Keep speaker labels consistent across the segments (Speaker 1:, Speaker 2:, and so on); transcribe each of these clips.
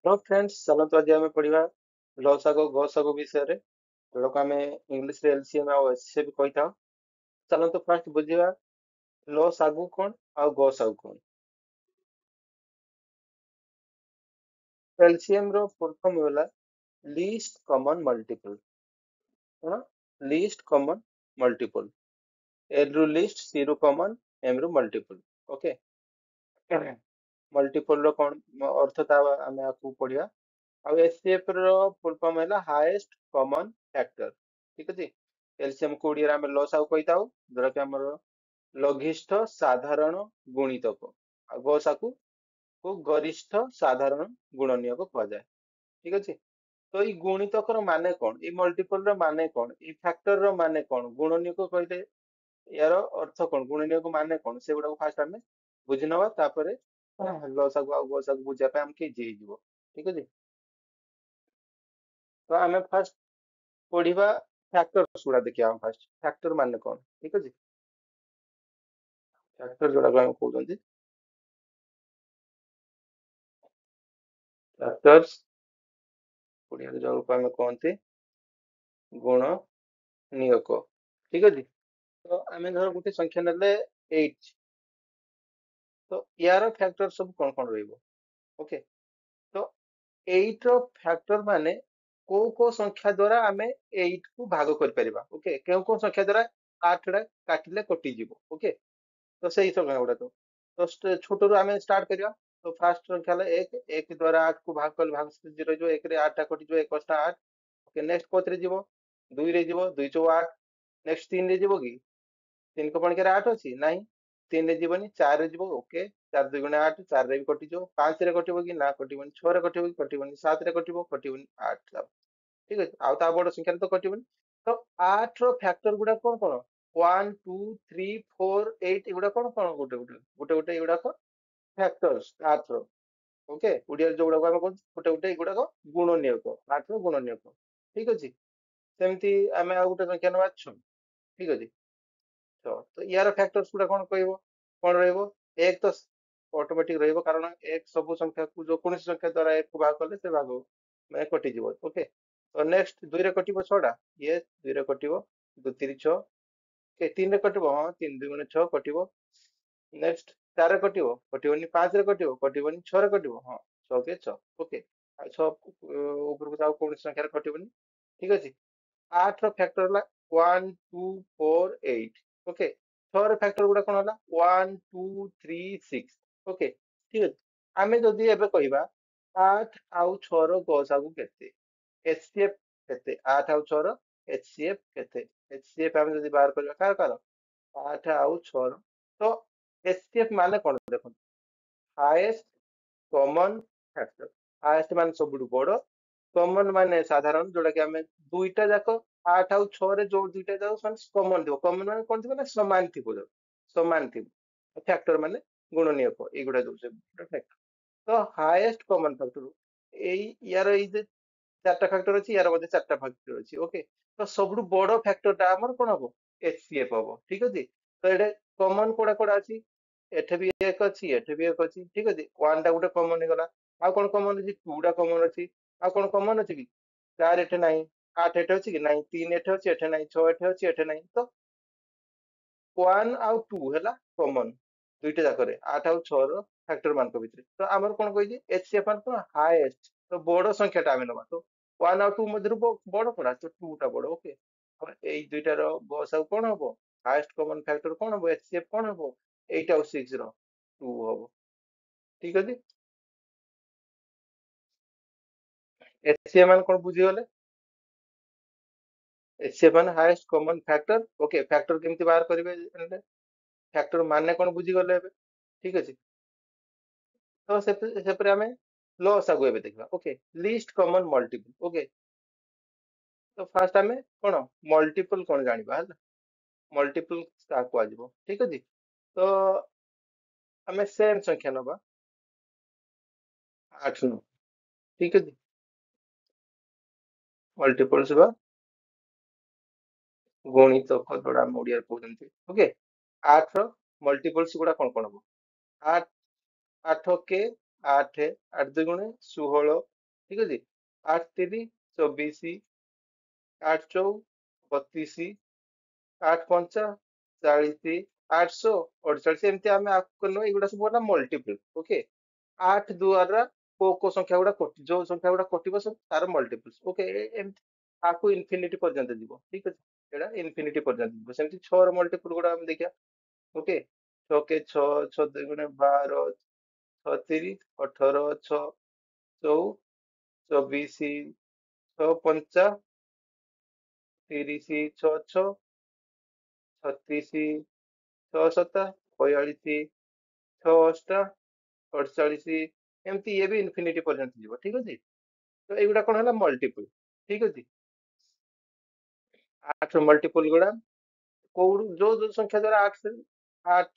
Speaker 1: Hello friends, चलନ୍ତୁ ଆଜି ଆମେ ପଢିବା ଲସାଗୁ ଗସାଗୁ ବିଷୟରେ, ଯୋଉଟାକୁ ଆମେ ଇଂଲିଶରେ ଏଲସିଏମ ଆଉ ଏଚସିଏଫ କହିଥାଉ। ଚାଲନ୍ତୁ ଫାର୍ଷ୍ଟ ବୁଝିବା ଲସାଗୁ କଣ ଆଉ ଗସାଗୁ କଣ। ଏଲସିଏମ ର ଫୁଲ ଫର୍ମ ହେଲା ଲିଷ୍ଟ କମନ ମଲ୍ଟିପଲ। କଣ? List common multiple. ଏଲ ରୁ ଲିଷ୍ଟ, ସି ରୁ କମନ, ଏମ ରୁ ମଲ୍ଟିପଲ। ଓକେ, ମଲ୍ଟିପଲ ର କଣ ଅର୍ଥ ତା ଆମେ ଆକୁ ପଢିବା। ଆଉ ଏଚସିଏଫ ର ଫୁଲ ଫର୍ମ ହେଲା ହାଇଏଷ୍ଟ କମନ ଫ୍ୟାକ୍ଟର। ଠିକ ଅଛି। ଏଲସିଏମ କୁ ଓଡିଆରେ ଆମେ ଲସାଗୁ କହିଥାଉ, ଯୋଉଟା କି ଆମର ଲଘିଷ୍ଠ ସାଧାରଣ ଗୁଣିତକ। ଆଉ ଗସାକୁ କୁ ଗରିଷ୍ଠ ସାଧାରଣ ଗୁଣନୀୟକ କୁହାଯାଏ। ଠିକ ଅଛି। ତ ଏଇ ଗୁଣିତକର ମାନେ କଣ, ଏଇ ମଲ୍ଟିପଲ ର ମାନେ କଣ, ଏଇ ଫ୍ୟାକ୍ଟର ର ମାନେ କଣ, ଗୁଣନୀୟକ କହିଲେ ୟାର ଅର୍ଥ କଣ, ଗୁଣନୀୟକ ମାନେ କଣ, ସେଗୁଡାକୁ ଫାଷ୍ଟ ଆମେ ବୁଝି ନବା। ତାପରେ ଲସାଗୁ ଆଉ ଗସାଗୁ ବୁଝିବା ପାଇଁ ଆମକୁ ଇଜି ହେଇଯିବ। ଠିକ ଅଛି। ତ ଆମେ ଫାଷ୍ଟ ପଢିବା ଫ୍ୟାକ୍ଟର ଗୁଡା ଦେଖିବା। ଆମେ ଫାଷ୍ଟ ଫ୍ୟାକ୍ଟର ମାନେ କଣ। ଠିକ ଅଛି। ଫ୍ୟାକ୍ଟର ଯୋଉଟାକୁ ଆମେ କହୁଛନ୍ତି, ଫ୍ୟାକ୍ଟର୍ସ ଓଡିଆରେ ଯୋଉକୁ ଆମେ କହନ୍ତି ଗୁଣ ନିୟକ। ଠିକ ଅଛି। ତ ଆମେ ଧର ଗୋଟେ ସଂଖ୍ୟା ନେଲେ 8, ତ ୟାର ଫ୍ୟାକ୍ଟର ସବୁ କଣ କଣ ରହିବ। ଓକେ, ତ 8 ର ଫ୍ୟାକ୍ଟର ମାନେ କୋଉ କୋଉ ସଂଖ୍ୟା ଦ୍ଵାରା ଆମେ 8 କୁ ଭାଗ କରିପାରିବା। ଓକେ, କେଉଁ କୋଉ ସଂଖ୍ୟା ଦ୍ଵାରା 8 ଟା କାଟିଲେ କଟିଯିବ। ଓକେ, ତ ସେଇ ସଂଖ୍ୟା ଗୁଡାକ ତ ଛୋଟରୁ ଆମେ ଷ୍ଟାର୍ଟ କରିବା। ତ ଫାର୍ଷ୍ଟ ସଂଖ୍ୟା ହେଲା 1, 1 ଦ୍ଵାରା 8 କୁ ଭାଗ କଲେ ଭାଗ ରହିଯିବ, 1 ରେ 8 ଟା କଟିଯିବ, 1 ଅଷ୍ଟା 8। ଓକେ, ନେକ୍ସଟ କୋଉଥିରେ ଯିବ, 2 ରେ ଯିବ, 2 ଚଉ 8। ନେକ୍ସଟ 3 ରେ ଯିବ କି, 3 କ ପଣିକିରେ 8 ଅଛି ନାହିଁ, 3 ରେ ଯିବନି, 4 ରେ ଯିବ। ଓକେ, 4 2 ଗୁଣେ 8, 4 ରେ ବି କଟିଯିବ। 5 ରେ କଟିବ କି, ନା କଟିବନି। 6 ରେ କଟିବ କି, କଟିବନି। 7 ରେ କଟିବ, କଟିବନି। 8, ଠିକ ଅଛି। ଆଉ ତା ବଡ ସଂଖ୍ୟାରେ ତ କଟିବନି। ତ 8 ର ଫ୍ୟାକ୍ଟର ଗୁଡା କଣ କଣ, 1 2 3 4 8, ଏଗୁଡା କଣ କଣ, ଗୋଟେ ଗୋଟେ ଗୋଟେ ଗୋଟେ ଏଗୁଡାକ ଫ୍ୟାକ୍ଟର୍ସ 8 ର। ଓକେ, ଓଡିଆରେ ଯୋଉଗୁଡାକ ଆମେ କହୁଛୁ ଗୋଟେ ଗୋଟେ ଏଗୁଡାକ ଗୁଣନୀୟକ, 8 ର ଗୁଣନୀୟକ। ଠିକ ଅଛି। ସେମିତି ଆମେ ଆଉ ଗୋଟେ ସଂଖ୍ୟା ନେବା 6। ଠିକ ଅଛି। ତ ୟାର ଫ୍ୟାକ୍ଟର୍ସ ଗୁଡା କଣ କହିବ, କଣ ରହିବ। 1 ତ ଅଟୋମେଟିକ ରହିବ, କାରଣ 1 ସବୁ ସଂଖ୍ୟାକୁ ଯୋଉ କୌଣସି ସଂଖ୍ୟା ଦ୍ଵାରା 1 କୁ ଭାଗ କଲେ ସେ ଭାଗ ମାନେ କଟିଯିବ। ଓକେ, ତ ନେକ୍ସଟ 2 ରେ କଟିବ 6 ଟା, ୟେସ୍ 2 ରେ କଟିବ। 2 3 6। ଓକେ, 3 ରେ କଟିବ, ହଁ 3 2 ଗୁଣେ 6 କଟିବ। ନେକ୍ସଟ 4 ରେ କଟିବ, କଟିବନି। 5 ରେ କଟିବ, କଟିବନି। 6 ରେ କଟିବ, ହଁ 6 କେ 6। ଓକେ, ଆଉ 6 ଉପରକୁ ଆଉ କୌଣସି ସଂଖ୍ୟାରେ କଟିବନି। ଠିକ ଅଛି। 8 ର ଫ୍ୟାକ୍ଟର ହେଲା 1 2 4 8। ଓକେ, 6 ର ଫ୍ୟାକ୍ଟର ଗୁଡା କଣ ହେଲା, 1 2 3 6। ଓକେ, ଠିକ ଅଛି। ଆମେ ଯଦି ଏବେ କହିବା 8 ଆଉ 6 ର ଗସାଗୁ କେତେ, ଏଚସିଏଫ କେତେ, 8 ଆଉ 6 ର ଏଚସିଏଫ କେତେ। ଏଚସିଏଫ ଆମେ ଯଦି ବାହାର କରିବା କାହାର କାହାର, 8 ଆଉ 6 ର, ତ ଏଚସିଏଫ ମାନେ କଣ ଦେଖନ୍ତୁ, ହାଏଷ୍ଟ କମନ ଫ୍ୟାକ୍ଟର। ହାଏଷ୍ଟ ମାନେ ସବୁଠୁ ବଡ, କମନ ମାନେ ସାଧାରଣ, ଯୋଉଟା କି ଆମେ ଦୁଇଟା ଯାକ 8 ଆଉ 6 ରେ ଯୋଉ ଦୁଇଟା ଯାକ ସେମାନେ କମନ ଥିବ। କମନ ମାନେ କଣ ଥିବ ନା, ସମାନ ଥିବ। ସମାନ ଥିବ। ଫ୍ୟାକ୍ଟର ମାନେ ଗୁଣନୀୟକ, ଏଇଗୁଡା ଯୋଉ ଫ୍ୟାକ୍ଟର। ତ ହାଏଷ୍ଟ କମନ ଫ୍ୟାକ୍ଟର, ଏଇ ୟାର ଏଇ ଯେ 4ଟା ଫ୍ୟାକ୍ଟର ଅଛି, ୟାର ମଧ୍ୟ 4ଟା ଫ୍ୟାକ୍ଟର ଅଛି। ଓକେ, ତ ସବୁଠୁ ବଡ ଫ୍ୟାକ୍ଟର ଟା ଆମର କଣ ହବ, ଏଚସିଏଫ ହବ। ଠିକ ଅଛି। ତ ଏଇଟା କମନ କୋଉଟା କୋଉଟା ଅଛି, ଏଠି ବି 1 ଅଛି, ଏଠି ବି 1 ଅଛି। ଠିକ ଅଛି, 1 ଟା ଗୋଟେ କମନ ହେଇଗଲା। ଆଉ କଣ କମନ ଅଛି, 2 ଟା କମନ ଅଛି। ଆଉ କଣ କମନ ଅଛି କି, 4 ଏଠି ନାହିଁ, 8 ଏଠି ଅଛି କି ନାହିଁ, 3 ଏଠି ଅଛି, ଏଠି ନାହିଁ, 6 ଏଠି ଅଛି, ଏଠି ନାହିଁ। ତ 1 ଆଉ 2 ହେଲା କମନ ଦୁଇଟା ଯାକରେ, 8 ଆଉ 6 ର ଫ୍ୟାକ୍ଟର ମାନଙ୍କ ଭିତରେ। ତ ଆମର କଣ କହିଛି, ଏଚସିଏଫ ମାନେ କଣ, ହାଏଷ୍ଟ। ତ ବଡ ସଂଖ୍ୟା ଟା ଆମେ ନବା। ତ 1 ଆଉ 2 ମଧ୍ୟରୁ ବଡ କଣ, ତ 2 ଟା ବଡ। ଓକେ, ଏଇ ଦୁଇଟାର ଗସାଗୁ କଣ ହବ, ହାଏଷ୍ଟ କମନ ଫ୍ୟାକ୍ଟର କଣ ହବ, ଏଚସିଏଫ କଣ ହବ, 8 ଆଉ 6 ର 2 ହବ। ଠିକ ଅଛି। ଏଚସିଏଫ ମାନେ କଣ ବୁଝିଗଲେ, ଏଚସିଏଫ ମାନେ highest common factor. Okay, factor କେମିତି ବାହାର କରିବେ, ଫ୍ୟାକ୍ଟର ମାନେ କଣ ବୁଝିଗଲେ ଏବେ। ଠିକ ଅଛି। ତ ସେପରି ଆମେ ଲସାଗୁ ଏବେ ଦେଖିବା। Okay, list common multiple. Okay, ତ ଫାଷ୍ଟ ଆମେ କଣ ମଲ୍ଟିପଲ କଣ ଜାଣିବା ହେଲା। ମଲ୍ଟିପଲ କାହା କୁହାଯିବ। ଠିକ ଅଛି। ତ ଆମେ ସେମ ସଂଖ୍ୟା ନବା 8 ରୁ। ଠିକ ଅଛି। ମଲ୍ଟିପଲ୍ସ ବା ଗୁଣିତକ, ଯୋଉଟା ଆମେ ଓଡିଆରେ କହୁଛନ୍ତି। ଓକେ, 8 ର ମଲ୍ଟିପଲ୍ସ ଗୁଡା କଣ କଣ ହବ, 8 8 କେ आठ आठ दुगुणे 16 ठीक अच्छे। आठ तीन 24 आठ चौ 32 आठ पंचा 40 848 एमती आम आगे एगुड़ा सब ना मल्टीपल ओके। आठ द्वारा को संख्या गुड़ा जो संख्या गुड़ा कटिବ सब तार मल्टीपल्स ओके एमती आकु इनफिनिटी पर्यंत जीव ठीक अच्छे एटा इनफिनिटी पर्यंत जीव सेमती 6 र मल्टीपल गुड़ा हम देखिया ओके 6 के 6 6 दुगुणे 12 6 3 18 6 24 6 पंचा 30 6 6 36 6 7 42 6 8 48 एमती ये भी इनफिनिटी पर्यंत जीव ठीक अच्छे। तो एगुड़ा कौन है मल्टीपल ठीक अच्छे। आठ मल्टीपल गुड़ा कोड जो जो संख्या द्वारा आठ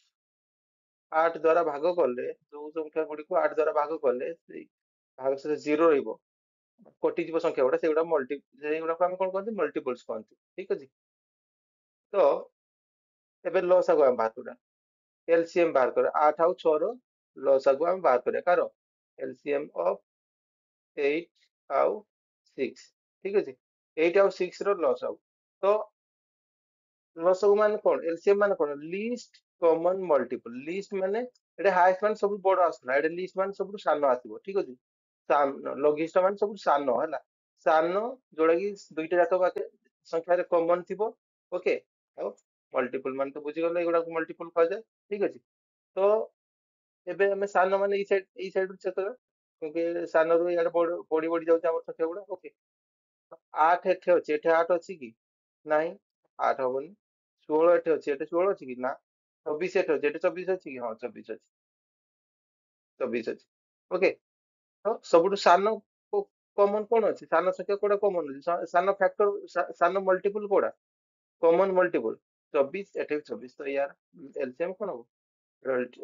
Speaker 1: आठ द्वारा भाग कले जो संख्या गुड़ी को आठ द्वारा भाग कले भाग से जीरो रहिबो कटिଯିବ संख्या गुड़ा सेगुड़ा मल्टी सेगुड़ा को हम कोन कहते मल्टीपल्स कहते ठीक अछि। तो एबे लसागु हम बात करा एलसीएम बाहर कर 8 आउ 6 रो लसागु हम बाहर करिया कार एलसीएम ऑफ 8 आउ 6 ठीक अछि। 8 आउ 6 रो लसागु तो लसागु माने कोन एलसीएम माने कोन लीस्ट कॉमन मल्टीपल लिस्ट माने एटा हाईएस्ट माने सब बड़ आसला एटा लिस्ट माने सब सानो आसीबो ठीक अछि। सान लघिष्ठ माने सब सानो हला सानो जोड़ा कि दुईटा जाक पाके संख्या रे कॉमन थिबो ओके। ଆଉ मल्टीपल माने तो बुझी गले एगुडा मल्टीपल कह जाए ठीक अछि। तो एबे हमें सानो माने ई साइड चेक करा क्योंकि सानो रो यार बड़ी बड़ी जाउछ हमर संख्या गुडा ओके। 8 एठे अछि एठे 8 अछि कि नहीं 8 हबनी 16 एठे अछि एठे 16 अछि कि ना 24 एठे अछि एठे 24 अछि कि हां 24 अछि 24 अछि ओके। तो सबुठु सानो कॉमन कोन अछि सानो संख्या कोडा कॉमन अछि सानो फैक्टर सानो मल्टीपल कोडा कॉमन मल्टीपल 24 एठे 24 तो यार एलसीएम कोन हो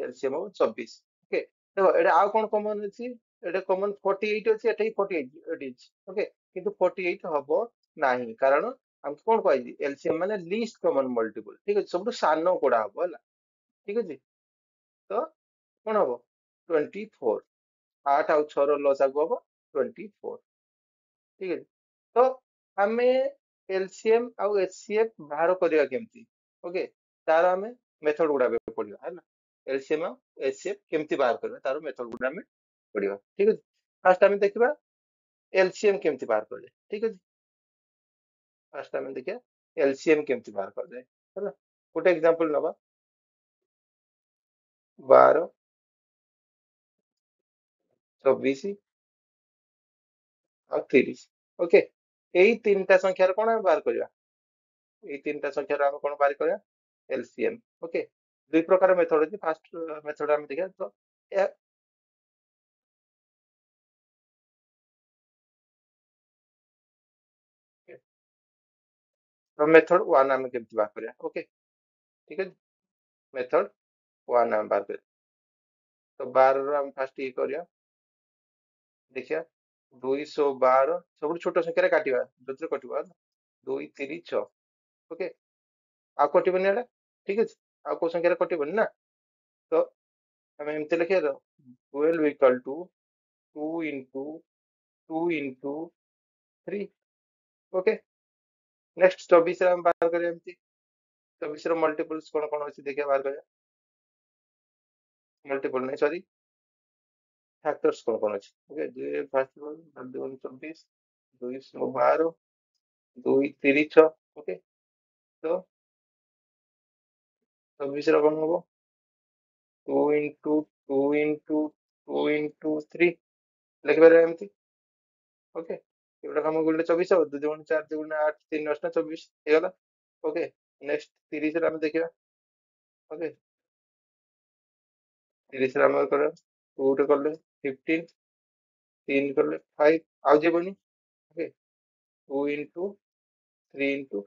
Speaker 1: एलसीएम हो 24 ओके। देखो एटा आउ कोन कॉमन अछि एटा कॉमन 48 अछि एठे 48 एटी ओके किंतु 48 हबो नाही कारण हम कोन कहै एलसीएम माने लीस्ट कॉमन मल्टीपल ठीक अछि सबुठु सानो कोडा हबो हला ठीक अछि। तो कोन हबो 24 8 आउ 6 रो लसागु हबो 24 ठीक अछि। तो हमें एलसीएम आउ एचसीएफ बाहर करिया केमती ओके तार हमें मेथड गुडा बे पडियो हैला एलसीएम आउ एचसीएफ केमती बाहर करबा तार मेथड गुडा हमें पडियो ठीक अछि। फर्स्ट हमें देखिबा एलसीएम केमती बाहर करले ठीक अछि। फर्स्ट हमें देखिया एलसीएम केमती बाहर कर जाए हैला गोटे एग्जांपल नबा 12 24 ଆଉ 30 ओके। एई तीनटा संख्यार कोन हम बाहर करिया एई तीनटा संख्यार हम कोन बाहर करिया एलसीएम ओके। दुई प्रकार मेथड अछि फर्स्ट मेथड हम देखिया तो मेथड 1 हम केमती बाहर करिया ओके ठीक है। मेथड 1 हम बाहर करिया तो 12 रो हम फर्स्ट ये करिया देखिया 212 सब छोट संख्या रे काटिबा जोथरे कटिबा 2 3 6 ओके आ कटिबनी एटा ठीक अछि आ को संख्या रे कटिबनी ना। तो हम एमते लिखिया तो 12 equal to 2 into 2 into 3 okay. Next 24 रे हम बाहर करिया एमती 24 रो मल्टीपल्स कोन कोन अछि देखिया बाहर करिया मल्टीपल नहीं सॉरी फैक्टर्स कोन कोन अछि ओके 2 फर्स्ट 2 24 2 12 2 3 6 ओके। तो 24 रो कोन हबो 2 into 2 into 2 into 3 लिखिबारे एमती ओके एबडा हम गुले 24 हो 2 2 4 2 8 3 8 24 हेगला ओके। नेक्स्ट 30 रे हम देखिबा ओके 30 रे हम कर 2 टे करले 15 3 करले 5 आउ जेबनी ओके 2 into 3 into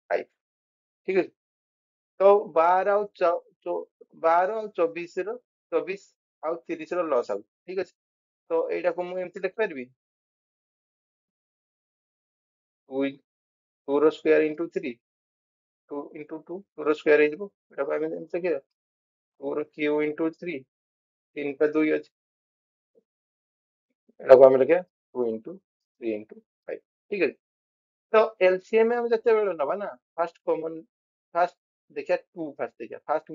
Speaker 1: 5 ठीक है। तो 12 ଆଉ 12 ଆଉ 24 ର 24 ଆଉ 30 ର ଲସ୍ ଆଉଟ୍ ଠିକ ଅଛି। ତ ଏଇଟାକୁ ମୁଁ ଏମିତି ଲେଖିପାରିବି 2 2 ର ସ୍କୋୟାର ଇଣ୍ଟୁ 3 2 into 2 2 ର ସ୍କୋୟାର ହେଇଯିବ ଏଟାକୁ ଆମେ ଏମିତି ଲେଖିବା 2 ର କ୍ୟୁ ଇଣ୍ଟୁ 3 3 ପା 2 ଅଛି ଏଟାକୁ ଆମେ ଲେଖିବା 2 into 3 into 5 ठीक ଅଛି। तो एलसीएम में हम जते बेले नबा ना फास्ट कॉमन फास्ट देखिया 2 फास्ट देखिया फास्ट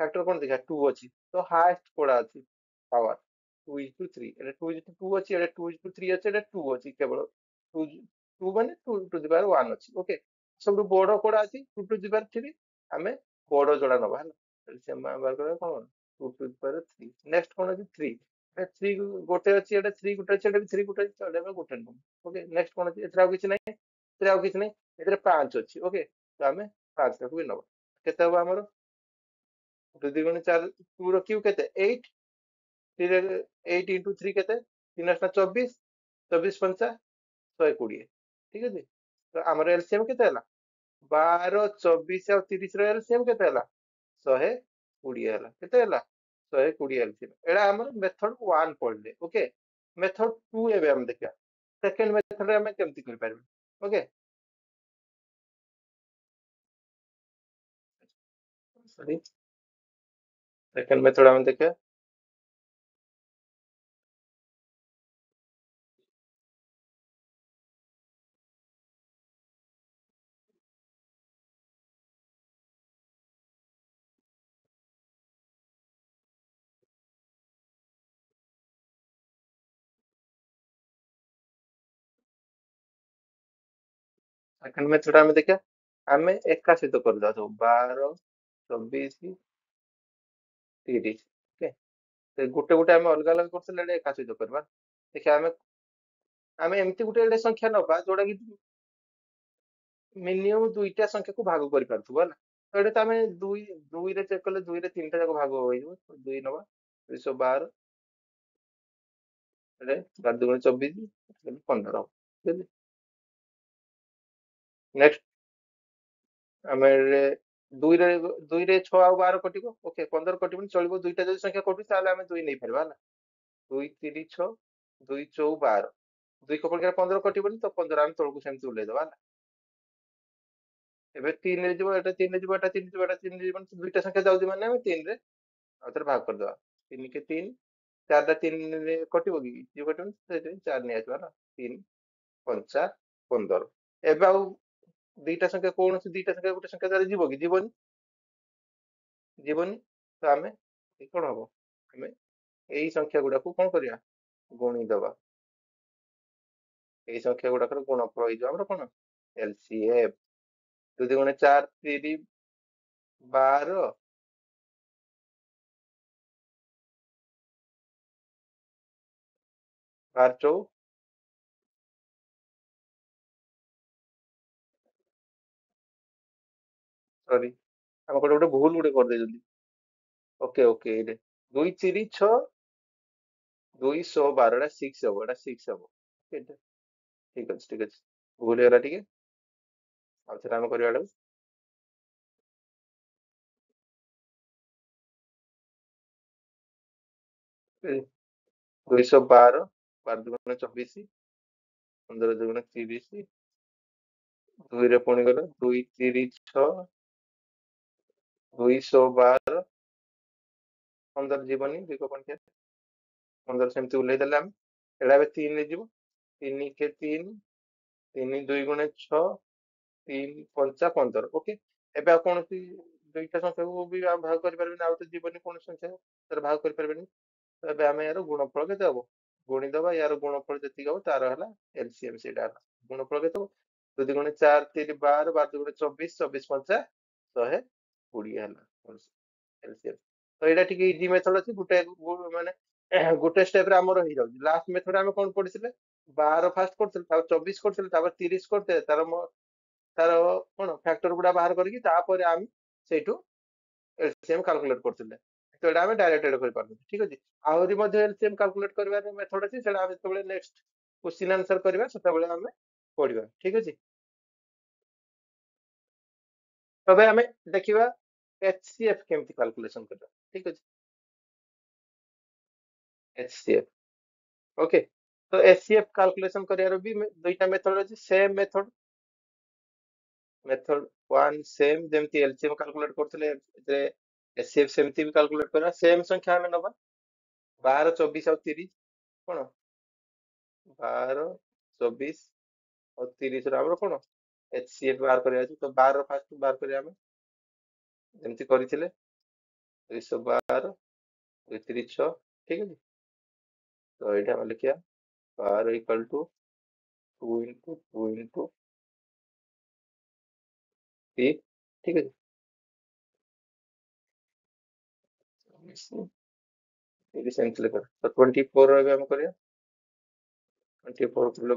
Speaker 1: फैक्टर कोन देखिया 2 अछि तो हाईएस्ट कोडा अछि पावर 2 into 3 एटा 2 into 2 अछि एटा 2 into 3 अछि एटा 2 अछि केवल 2 2 माने 2 to the power 1 अछि ओके सब बड़ कोडा अछि 2 to the power 3 हमें बड़ जोड़ा नबा हला एलसीएम बार कर कोन 2 to the power 3 नेक्स्ट कोन अछि 3 थ्री गोटे अच्छी एटा थ्री गोटे अच्छी एटा 3 गोटे अच्छी एटा गोटे नंबर ओके नेक्स्ट कोन अछि एथरा किछ नै एथरा किछ नै एथरे 5 अछि ओके तो हमें 5 टाକୁ भी नबा केते हबो हमर 2 2 गुणे 4 2 रो क्यू केते 8 3 8 into 3 केते 3 8 24 24 पंचा 120 ठीक अछि तो हमर एलसीएम केते हला 12 24 और 30 रो एलसीएम केते हला 120 हला केते हला 120 एलसीएम एडा हमर मेथड 1 पढ़ले ओके मेथड 2 एबे हम देखिया सेकंड मेथड रे हम केमति कर पारबे ओके सॉरी सेकंड मेथड हम देखिया सेकंड मेथड हम देखिया हमें एका सहित कर दो 12 24 30 ओके तो गोटे गोटे हम अलग अलग करथिले एका सहित करबा देखिया हमें एमती गोटे एडे संख्या नबा जोडा कि मिनिमम दुईटा संख्या को भाग कर पारथुबा ना तो एडे तो हमें दुई दुई रे चेक कले दुई रे तीनटा जाक भाग होई जो दुई नबा 212 एडे 12 दुगुणे 24 15 नेक्स्ट हमें दुई रे 6 आ 12 कटिबो ओके 15 कटिबो चलिबो दुईटा जदी संख्या कटु ताले हमें दुई नै परबा ना 2 3 6 2 4 12 दुई कपड़ के 15 कटिबो तो 15 हम तळकु सेमति उले दबा ना एबे 3 रे जिवो एटा 3 रे जिवो एटा 3 रे जिवो एटा 3 रे जिवो दुईटा संख्या जाउदी माने हमें 3 रे आउथर भाग कर दबा 3 के 3 4 टा 3 रे कटिबो कि जिवो कटिबो से 4 नै आइतबा ना 3 पंचा 15 एबे आउ दुईटा संख्या कोन से दुईटा संख्या गोटे संख्या जाले जिवो कि जीवनी जीवनी तो हमें कोन हबो हमें एई संख्या गुडा को कोन करिया गुणी दबा एई संख्या गुडा कर गुणफल होई जो हमर कोन एलसीएम 2 दुगुणे 4 3 12 12 चौ सॉरी हम कोटे गोटे भूल गुटे कर देजंदी ओके ओके एडे 2 3 6 212 टा 6 हबो एटा 6 हबो ओके ठीक अछि भूल हेरा ठीक ଆଉ ଥରେ ଆମେ କରିବା ଏଟାକୁ 212 12 ଦୁଗୁଣେ 24 15 ଦୁଗୁଣେ 30 ଦୁଇରେ ପୁଣି ଗଲେ 2 3 6 212 15 ଯିବନି ଦୁଇ କ ପଣିକିଆ 15 ସେମିତି ଓହ୍ଲେଇ ଦେଲେ ଆମେ ଏଇଟା ଏବେ 3 ରେ ଯିବ 3 କେ 3 3 2 ଗୁଣେ 6 3 5 15 ଓକେ ଏବେ ଆଉ କୌଣସି ଦୁଇଟା ସଂଖ୍ୟାକୁ ବି ଆଉ ଭାଗ କରିପାରିବେନି ଆଉ ତ ଯିବନି କୌଣସି ସଂଖ୍ୟା ତାର ଭାଗ କରିପାରିବେନି ତ ଏବେ ଆମେ ୟାର ଗୁଣଫଳ କେତେ ହବ ଗୁଣିଦବା ୟାର ଗୁଣଫଳ ଯେତିକି ହବ ତାର ହେଲା ଏଲସିଏମ ସେଇଟା ହେଲା ଗୁଣଫଳ କେତେ ହବ 2 ଗୁଣେ 4 3 12 12 ଗୁଣେ 24 24 ପଞ୍ଚା 120 ହେଲା ଏଲସିଏମ ତ ଏଇଟା ଟିକେ ଇଜି ମେଥଡ ଅଛି ଗୋଟେ ମାନେ ଗୋଟେ ଷ୍ଟେପ ରେ ଆମର ହେଇଯାଉଛି ଲାଷ୍ଟ ମେଥଡ ଆମେ କଣ ପଢିଥିଲେ 12 ଫାଷ୍ଟ କରୁଥିଲେ ତାପରେ 24 କରୁଥିଲେ ତାପରେ 30 କରୁଥିଲେ ତାର କଣ ଫ୍ୟାକ୍ଟର ଗୁଡା ବାହାର କରିକି ତାପରେ ଆମେ ସେଇଠୁ एलसीएम କାଲକୁଲେଟ କରୁଥିଲେ ତ ଏଟା ଆମେ ଡାଇରେକ୍ଟ ଏଡ କରିପାରୁଛୁ ଠିକ ଅଛି ଆହୁରି ମଧ୍ୟ ଏଲसीଏମ କାଲକୁଲେଟ କରିବାର ମେଥଡ ଅଛି ସେଟା ଆମେ ଯେତେବେଳେ ନେକ୍ସଟ କ୍ୱେଶ୍ଚିନ ଆନ୍ସର କରିବା ସେତେବେଳେ ଆମେ ପଢିବା ଠିକ ଅଛି ତବେ ଆମେ ଦେଖିବା ଏଚସିଏଫ କେମିତି କାଲକୁଲେସନ କରିବା ଠିକ ଅଛି एचसीएफ ओके तो एचसीएफ कैलकुलेशन करियार भी दुईटा मेथड अछि सेम मेथड वन सेम जेमती एलसीएम कैलकुलेट करथिले जे एचसीएफ सेमती भी कैलकुलेट करा सेम संख्या हमें नबा 12 24 और 30 कोन 12 24 ଆଉ 30 ର ଆମର କଣ HCF ବାହାର କରିବା ଅଛି ତ 12 ର ଫାଷ୍ଟ ବାହାର କରିବା ଆମେ ଯେମିତି କରିଥିଲେ 212 236 ଠିକ ଅଛି ତ ଏଇଟା ଆମେ ଲେଖିବା 12 ଇକ୍ୱାଲ ଟୁ 2 ଇଣ୍ଟୁ 2 ଇଣ୍ଟୁ 3 ଠିକ ଅଛି 30 ଏମିତି ଲେଖା ତ 24 ର ଏବେ ଆମେ କରିବା 24 କଲେ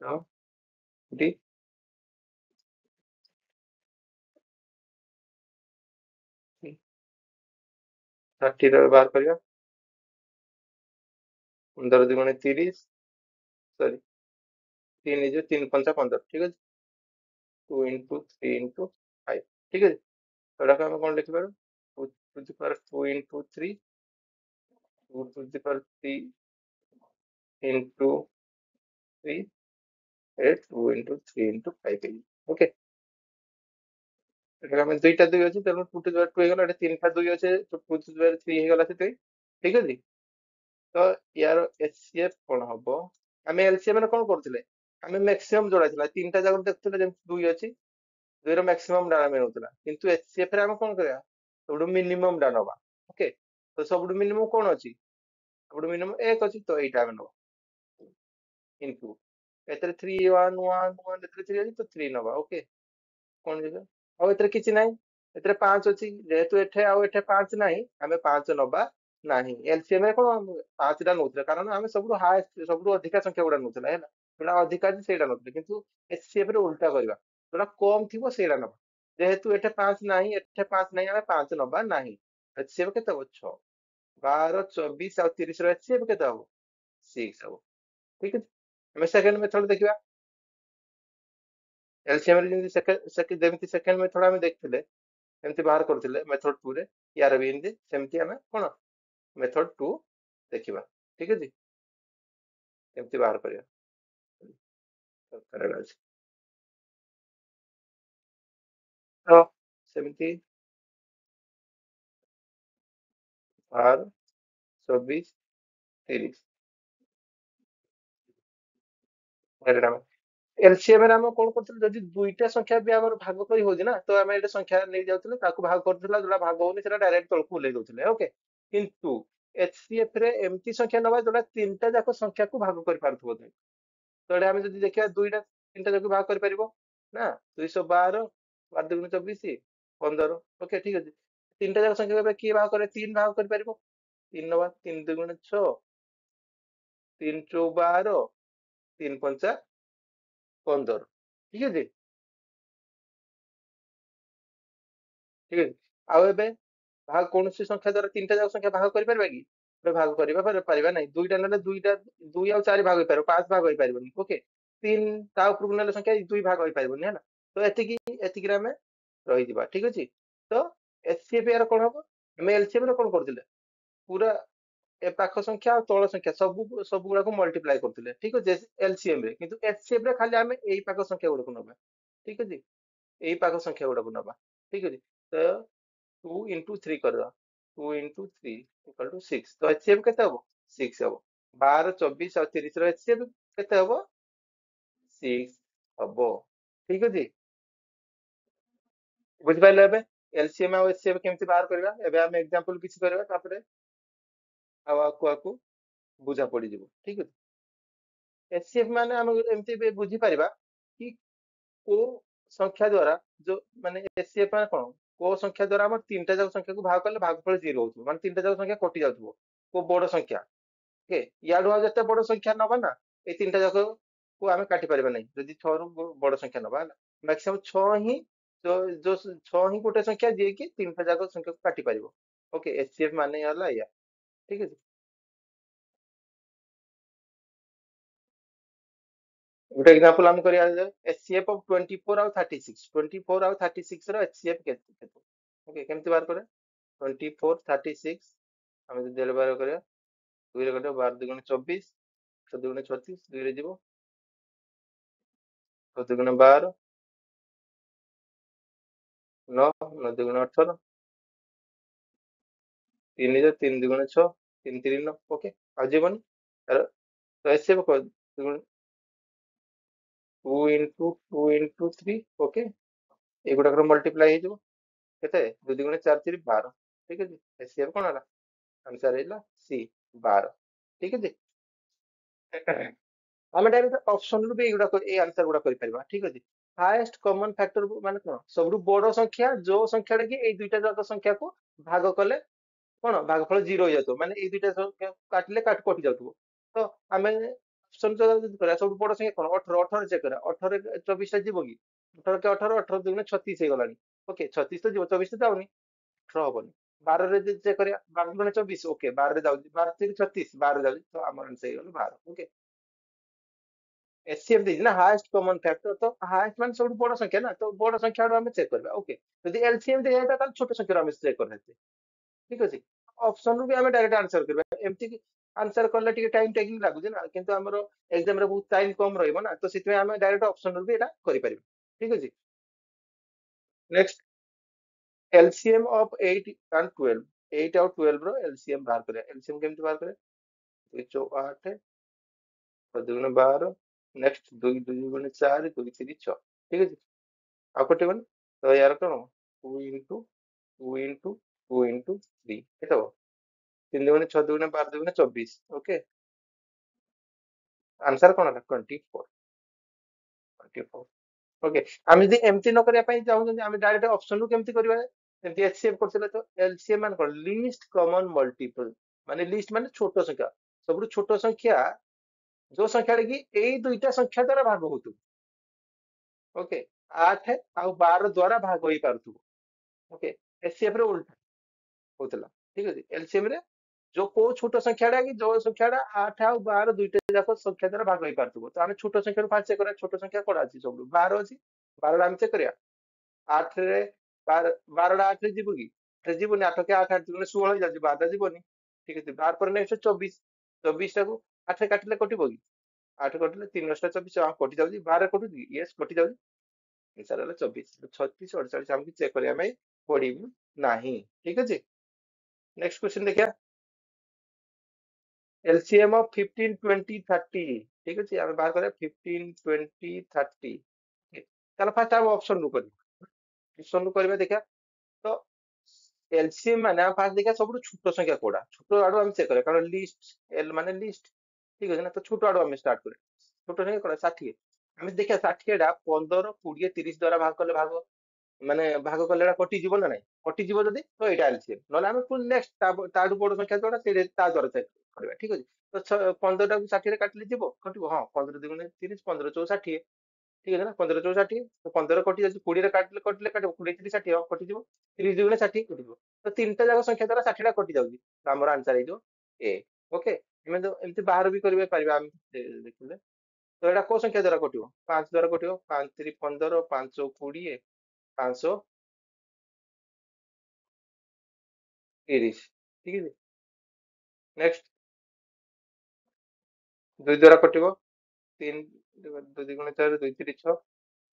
Speaker 1: 12 ଡି 30 ର ବାହାର କରିବା 15 ଦୁଗୁଣେ 30 ସରି 3 ହେଇଯିବ 3 ପଞ୍ଚା 15 ଠିକ ଅଛି 2 ଇଣ୍ଟୁ 3 ଇଣ୍ଟୁ 5 ଠିକ ଅଛି ତ ଏଟାକୁ ଆମେ କଣ ଲେଖିପାରିବୁ 2 to the power 2 into 3 2 to the power 3 into 3 8 2 into 3 into 5 ହେଇଯିବ ଓକେ ଏଠାରେ ଆମେ ଦୁଇଟା 2 ଅଛି ତେଣୁ 2 to the power 2 ହେଇଗଲା ଏଠି 3 ଟା 2 ଅଛି 2 to the power 3 ହେଇଗଲା ସେଥିପାଇଁ ଠିକ ଅଛି ତ ୟାର HCF କଣ ହବ ଆମେ LCM ରେ କଣ କରୁଥିଲେ ଆମେ ମ୍ୟାକ୍ସିମମ୍ ଯୋଡା ଥିଲା ତିନିଟା ଜାକ ଦେଖୁଥିଲେ ଯେମିତି 2 ଅଛି 2 ର ମ୍ୟାକ୍ସିମମ୍ ଟା ଆମେ ନଉଥିଲା କିନ୍ତୁ HCF ରେ ଆମେ କଣ କରିବା ସବୁଠୁ ମିନିମମ୍ ଟା ନବା ଓକେ ତ ସବୁଠୁ ମିନିମମ୍ କଣ ଅଛି ସବୁଠୁ ମିନିମମ୍ 1 ଅଛି ତ ଏଇଟା ଆମେ ନବା ଇନଟୁ ଏଥିରେ 3 1 1 1 ଏଥିରେ 3 ଅଛି ତ 3 ନବା ଓକେ କଣ ଯିବ ଆଉ ଏଥିରେ କିଛି ନାହିଁ ଏଥିରେ 5 ଅଛି ଯେହେତୁ ଏଠି ଆଉ ଏଠି 5 ନାହିଁ ଆମେ 5 ନବା ନାହିଁ LCM ରେ କଣ 5 ଟା ନଉଥିଲେ କାରଣ ଆମେ ସବୁଠୁ ହାଏଷ୍ଟ ସବୁଠୁ ଅଧିକା ସଂଖ୍ୟା ଗୁଡା ନଉଥିଲେ ହେଲା ଯୋଉଟା ଅଧିକା ଅଛି ସେଇଟା ନଉଥିଲେ କିନ୍ତୁ HCF ରେ ଉଲ୍ଟା କରିବା ଯୋଉଟା କମ ଥିବ ସେଇଟା ନବା ଯେହେତୁ ଏଠି 5 ନାହିଁ ଏଠି 5 ନାହିଁ ଆମେ 5 ନବା ନାହିଁ HCF କେତେ ହବ 6 12 24 ଆଉ 30 ର HCF କେତେ ହବ 6 ହବ ଠିକ ଅଛି ଆମେ ସେକେଣ୍ଡ ମେଥଡ ଦେଖିବା LCM ରେ ଯେମିତି ସେକେଣ୍ଡ ମେଥଡ ଆମେ ଦେଖିଥିଲେ ଏମିତି ବାହାର କରୁଥିଲେ ମେଥଡ 2 ରେ ୟାର ବି ଏମିତି ସେମିତି ଆମେ କଣ ମେଥଡ 2 ଦେଖିବା ଠିକ ଅଛି ଏମିତି ବାହାର କରିବା ଦରକାର ଅଛି ତ ସେମିତି 12 24 30 ଏଇଟା ଆମେ LCM ରେ ଆମେ କଣ କରୁଥିଲେ ଯଦି ଦୁଇଟା ସଂଖ୍ୟା ବି ଆମର ଭାଗ କରି ହଉଛି ନା ତ ଆମେ ଏଇଟା ସଂଖ୍ୟା ନେଇ ଯାଉଥିଲେ ତାକୁ ଭାଗ କରୁଥିଲା ଯୋଉଟା ଭାଗ ହଉନି ସେଟା ଡାଇରେକ୍ଟ ତଳକୁ ଓହ୍ଲେଇ ଦଉଥିଲେ ଓକେ କିନ୍ତୁ HCF ରେ ଏମିତି ସଂଖ୍ୟା ନବା ଯୋଉଟା ତିନିଟା ଯାକ ସଂଖ୍ୟାକୁ ଭାଗ କରିପାରୁଥିବ ତ ଏଇଟା ଆମେ ଯଦି ଦେଖିବା ଦୁଇଟା ତିନିଟା ଯାକ ଭାଗ କରିପାରିବ ନା 212 12 ଦୁଗୁଣେ 24 15 ଓକେ ଠିକ ଅଛି ତିନିଟା ଯାକ ସଂଖ୍ୟା ଏବେ କିଏ ଭାଗ କରେ 3 ଭାଗ କରିପାରିବ 3 ନବା 3 ଦୁଗୁଣେ 6 3 ଚଉ 12 3 ପଞ୍ଚା 15 ଠିକ ଅଛି ଠିକ ଅଛି ଆଉ ଏବେ ଭାଗ କୌଣସି ସଂଖ୍ୟା ଦ୍ୱାରା ତିନିଟା ଯାକ ସଂଖ୍ୟା ଭାଗ କରିପାରିବା କି ଏବେ ଭାଗ ପାରିବା ନାହିଁ ଦୁଇଟା ନେଲେ ଦୁଇଟା 2 ଆଉ 4 ଭାଗ ହେଇପାରିବ 5 ଭାଗ ହେଇପାରିବନି ଓକେ 3 ତା ଉପରକୁ ନେଲେ ସଂଖ୍ୟା 2 ଭାଗ ହେଇପାରିବନି ହେଲା ତ ଏତିକିରେ ଆମେ ରହିଯିବା ଠିକ ଅଛି ତ HCF ର କଣ ହବ ଆମେ LCM ରେ କଣ କରୁଥିଲେ ପୁରା ଏ ପାଖ ସଂଖ୍ୟା ଆଉ ତଳ ସଂଖ୍ୟା ସବୁ ଗୁଡାକୁ ମଲ୍ଟିପ୍ଲାଏ କରୁଥିଲେ ଠିକ ଅଛି LCM ରେ କିନ୍ତୁ HCF ରେ ଖାଲି ଆମେ ଏଇ ପାଖ ସଂଖ୍ୟା ଗୁଡାକୁ ନବା ଠିକ ଅଛି ଏଇ ପାଖ ସଂଖ୍ୟା ଗୁଡାକୁ ନବା ଠିକ ଅଛି ତ 2 into 3 କରିଦବା 2 into 3 equal to 6 ତ HCF କେତେ ହବ 6 ହବ 12 24 ଆଉ 30 ର HCF କେତେ ହବ 6 ହବ ଠିକ ଅଛି ବୁଝିପାରିଲେ ଏବେ LCM ଆଉ HCF କେମିତି ବାହାର କରିବା ଏବେ ଆମେ ଏକ୍ସାମ୍ପଲ କିଛି କରିବା ତାପରେ ଆଉ ଆକୁ ବୁଝା ପଡିଯିବ ଠିକ ଅଛି HCF ମାନେ ଆମେ ଏମିତି ବି ବୁଝିପାରିବା କି କୋଉ ସଂଖ୍ୟା ଦ୍ଵାରା ଯୋଉ ମାନେ HCF ମାନେ କଣ କୋଉ ସଂଖ୍ୟା ଦ୍ଵାରା ଆମର ତିନିଟା ଯାକ ସଂଖ୍ୟାକୁ ଭାଗ କଲେ ଭାଗଫଳ 0 ହଉଥିବ ମାନେ ତିନିଟା ଯାକ ସଂଖ୍ୟା କଟି ଯାଉଥିବ କୋଉ ବଡ ସଂଖ୍ୟା ଓକେ ୟାଠୁ ଆଉ ଯେତେ ବଡ ସଂଖ୍ୟା ନବା ନା ଏଇ ତିନିଟା ଯାକ କୁ ଆମେ କାଟି ପାରିବା ନାହିଁ ଯଦି 6 ରୁ ବଡ ସଂଖ୍ୟା ନବା ହେଲା ମ୍ୟାକ୍ସିମମ୍ 6 ହିଁ ଯୋଉ 6 ହିଁ ଗୋଟେ ସଂଖ୍ୟା ଯିଏକି ତିନିଟା ଯାକ ସଂଖ୍ୟାକୁ କାଟି ପାରିବ ଓକେ HCF ମାନେ ହେଲା ଏଇଆ ଠିକ ଅଛି ଗୋଟେ ଏକ୍ସାମ୍ପଲ ଆମେ କରିବା HCF ଅଫ 24 ଆଉ 36 24 ଆଉ 36 ର HCF କେତେ ଓକେ କେମିତି ବାହାର କରିବା 24 36 ଆମେ ଯଦି ଦେଲେ ବାର କରିବା 2 ରେ କଟିବ 12 ଦୁଗୁଣେ 24 6 ଦୁଗୁଣେ 36 2 ରେ ଯିବ 6 ଦୁଗୁଣେ 12 9 9 ଦୁଗୁଣେ 18 3 ରେ 3 ଦୁଗୁଣେ 6 तीन तीन 9 ओके आ जीवनी तो एचसीएफ कर 2 into 3 ओके एगुड़ाक मल्टीप्लाई हो केते 2 2 4 3 12 ठीक है जी एचसीएफ कोन हला आंसर हैला सी 12 ठीक है जी ଆମେ ଡାଇରେକ୍ଟ ଅପସନ ରୁ ବି ଏଗୁଡା ଏଇ ଆନ୍ସର ଗୁଡା କରିପାରିବା ଠିକ ଅଛି ହାଏଷ୍ଟ କମନ ଫ୍ୟାକ୍ଟର ମାନେ କଣ ସବୁଠୁ ବଡ ସଂଖ୍ୟା ଯୋଉ ସଂଖ୍ୟାଟା କି ଏଇ ଦୁଇଟା ଯାକ ସଂଖ୍ୟାକୁ ଭାଗ କଲେ କଣ ଭାଗଫଳ 0 ହେଇଯାଉଥିବ ମାନେ ଏଇ ଦୁଇଟା ସଂଖ୍ୟା କାଟିଲେ କଟି ଯାଉଥିବ ତ ଆମେ ଅପସନ ଯଦି କରିବା ସବୁଠୁ ବଡ ସଂଖ୍ୟା କଣ 18 18 ଚେକ୍ କରିବା 18 24 ଟା ଯିବ କି 18 ke 18 18 ଦୁଗୁଣେ 36 ହେଇଗଲାଣି ଓକେ 36 ତ ଯିବ 24 ତ ଯାଉନି 18 ହବନି 12 ରେ ଯଦି ଚେକ୍ କରିବା 12 ଦୁଗୁଣେ 24 ଓକେ 12 ରେ ଯାଉଛି 12 3 36 12 ରେ ଯାଉଛି ତ ଆମର ଆନ୍ସର ହେଇଗଲା 12 ଓକେ एचसीएफ ଦେଇଛି ନା ହାଏଷ୍ଟ କମନ ଫ୍ୟାକ୍ଟର ତ ହାଏଷ୍ଟ ମାନେ ସବୁଠୁ ବଡ ସଂଖ୍ୟା ନା ତ ବଡ ସଂଖ୍ୟା ଆଡୁ ଆମେ ଚେକ୍ କରିବା ଓକେ ଯଦି ଏଲସିଏମ ଦିଆଯାଇଥାଏ ତାହେଲେ ଛୋଟ ସଂଖ୍ୟାରୁ ଆମେ ଚେକ୍ କରିଥାନ୍ତେ ଠିକ ଅଛି ଅପସନ ରୁ ବି ଆମେ ଡାଇରେକ୍ଟ ଆନ୍ସର କରିବା ଏମିତି କି ଆନ୍ସର କଲେ ଟିକେ ଟାଇମ ଟେକିଂ ଲାଗୁଛି ନା କିନ୍ତୁ ଆମର ଏକ୍ସାମ ରେ ବହୁତ ଟାଇମ କମ ରହିବ ନା ତ ସେଥିପାଇଁ ଆମେ ଡାଇରେକ୍ଟ ଅପସନ ରୁ ବି ଏଟା କରିପାରିବା ଠିକ ଅଛି ନେକ୍ସଟ एलसीएम ऑफ 8 एंड 12 8 और 12 रो एलसीएम बाहर करें एलसीएम केमती बाहर करें 2 चौ 8 दुगुणे 12 नेक्स्ट 2 2 गुणे 4 2 3 6 ठीक है ଆଉ କଟିବନି ତ ୟାର କଣ 2 into 2 into 2 into 3 କେତେ ହବ 3 ଦୁଗୁଣେ 6 ଦୁଗୁଣେ 12 ଦୁଗୁଣେ 24 ଓକେ ଆନ୍ସର କଣ ହେଲା 24 24 ଓକେ ଆମେ ଯଦି ଏମିତି ନ କରିବା ପାଇଁ ଚାହୁଁଛନ୍ତି ଆମେ ଡାଇରେକ୍ଟ ଅପସନ ରୁ କେମିତି କରିବା ଯେମିତି ଏଚସିଏଫ କରିଥିଲେ ତ ଏଲସିଏମ ମାନେ କଣ ଲିଷ୍ଟ କମନ ମଲ୍ଟିପଲ ମାନେ ଲିଷ୍ଟ ମାନେ ଛୋଟ ସଂଖ୍ୟା ସବୁଠୁ ଛୋଟ ସଂଖ୍ୟା ଯୋଉ ସଂଖ୍ୟାଟା କି ଏଇ ଦୁଇଟା ସଂଖ୍ୟା ଦ୍ୱାରା ଭାଗ ହଉଥିବ ଓକେ 8 ଆଉ 12 ଦ୍ୱାରା ଭାଗ ହେଇ ପାରୁଥିବ ଓକେ ଏଚସିଏଫ ରେ ଉଲ୍ଟା ହଉଥିଲା ଠିକ ଅଛି ଏଲସିଏମ ରେ ଯୋଉ କୋଉ ଛୋଟ ସଂଖ୍ୟାଟା କି ଯୋଉ ସଂଖ୍ୟାଟା 8 ଆଉ 12 ଦୁଇଟା ଯାକ ସଂଖ୍ୟା ଦ୍ୱାରା ଭାଗ ହେଇ ପାରୁଥିବ ତ ଆମେ ଛୋଟ ସଂଖ୍ୟାରୁ ଫାଷ୍ଟ ଚେକ୍ କରିବା ଛୋଟ ସଂଖ୍ୟା କଣ ଅଛି ସବୁଠୁ 12 ଅଛି 12 ଆମେ ଚେକ୍ କରିବା 8 ରେ 12ଟା 8 ରେ ଯିବ କି 8 ଯିବନି 8 କେ 8 8 ଦୁଗୁଣେ 16 ହେଇଯାଉଛି 12ଟା ଯିବନି ଠିକ ଅଛି 12 ପରେ ନେକ୍ସଟ 24 24 ଟାକୁ 8 ରେ କାଟିଲେ କଟିବ କି 8 କଟିଲେ 3 ଅଷ୍ଟା 24 କଟି ଯାଉଛି 12 କଟୁଛି କି ୟେସ୍ କଟି ଯାଉଛି आंसर ହେଲା 24 36 48 ଆମକୁ ଚେକ୍ କରିବା ପାଇଁ ପଡିବ ନାହିଁ ଠିକ ଅଛି नेक्स्ट क्वेश्चन देखिए एलसीएम ऑफ 15 20 30 ठीक है ଆମେ ବାହାର କରିବା 15 20 30 ତାହେଲେ ଫାଷ୍ଟ ଆମେ ଅପସନ ରୁ କରିବା ଅପସନ ରୁ କରିବା ଦେଖିବା ତ एलसीएम ମାନେ ଆମେ ଫାଷ୍ଟ ଦେଖିବା ସବୁଠୁ ଛୋଟ ସଂଖ୍ୟା କୋଉଟା ଛୋଟ ଆଡୁ ଆମେ ଚେକ୍ କରିବା କାରଣ ଲିଷ୍ଟ ଏଲ ମାନେ ଲିଷ୍ଟ ଠିକ ଅଛି ନା ତ ଛୋଟ ଆଡୁ ଆମେ ଷ୍ଟାର୍ଟ କରିବା ଛୋଟ ସଂଖ୍ୟା କୋଉଟା 60 ଆମେ ଦେଖିବା 60 ଟା 15 20 30 ଦ୍ୱାରା ଭାଗ କଲେ ଭାଗ ମାନେ ଭାଗ କଲେ ଏଟା କଟିଯିବ ନା ନାଇଁ କଟିଯିବ ଯଦି ତ ଏଇଟା ଏଲସିଏମ ନହେଲେ ଆମେ ପୁଣି ନେକ୍ସଟ ତାଠୁ ବଡ ସଂଖ୍ୟା ଯୋଉଟା ସେଇଟା ତା ଦ୍ୱାରା ଚେକ୍ କରିବା ଠିକ ଅଛି ତ 15 ଟାକୁ 60 ରେ କାଟିଲେ ଯିବ କଟିବ ହଁ 15 ଦୁଗୁଣେ 30 15 ଚଉ 60 ঠিক আছে না 15 চଉ 60 তো 15 କଟି ଯାଉଛି 20 ରେ କାଟିଲେ କଟିଲେ କାଟିବ 20 30 60 କଟିଯିବ 30 ଦୁଗୁଣେ 60 କଟିଯିବ ତ ତିନିଟା ଯାକ ସଂଖ୍ୟା ଦ୍ୱାରା 60 ଟା କଟି ଯାଉଛି ତ ଆମର ଆନ୍ସର ହେଇଯିବ ଏ ଓକେ ଏମିତି ବାହାର ବି କରିବା ପାରିବା ଆମେ ଦେଖିଲେ ତ ଏଇଟା କୋଉ ସଂଖ୍ୟା ଦ୍ୱାରା କଟିବ 5 ଦ୍ୱାରା କଟିବ 5 3 15 5 20 530 ठीक है नेक्स्ट 2 द्ୱାରା कटिବ 3 2 गुणे 4 2 3 6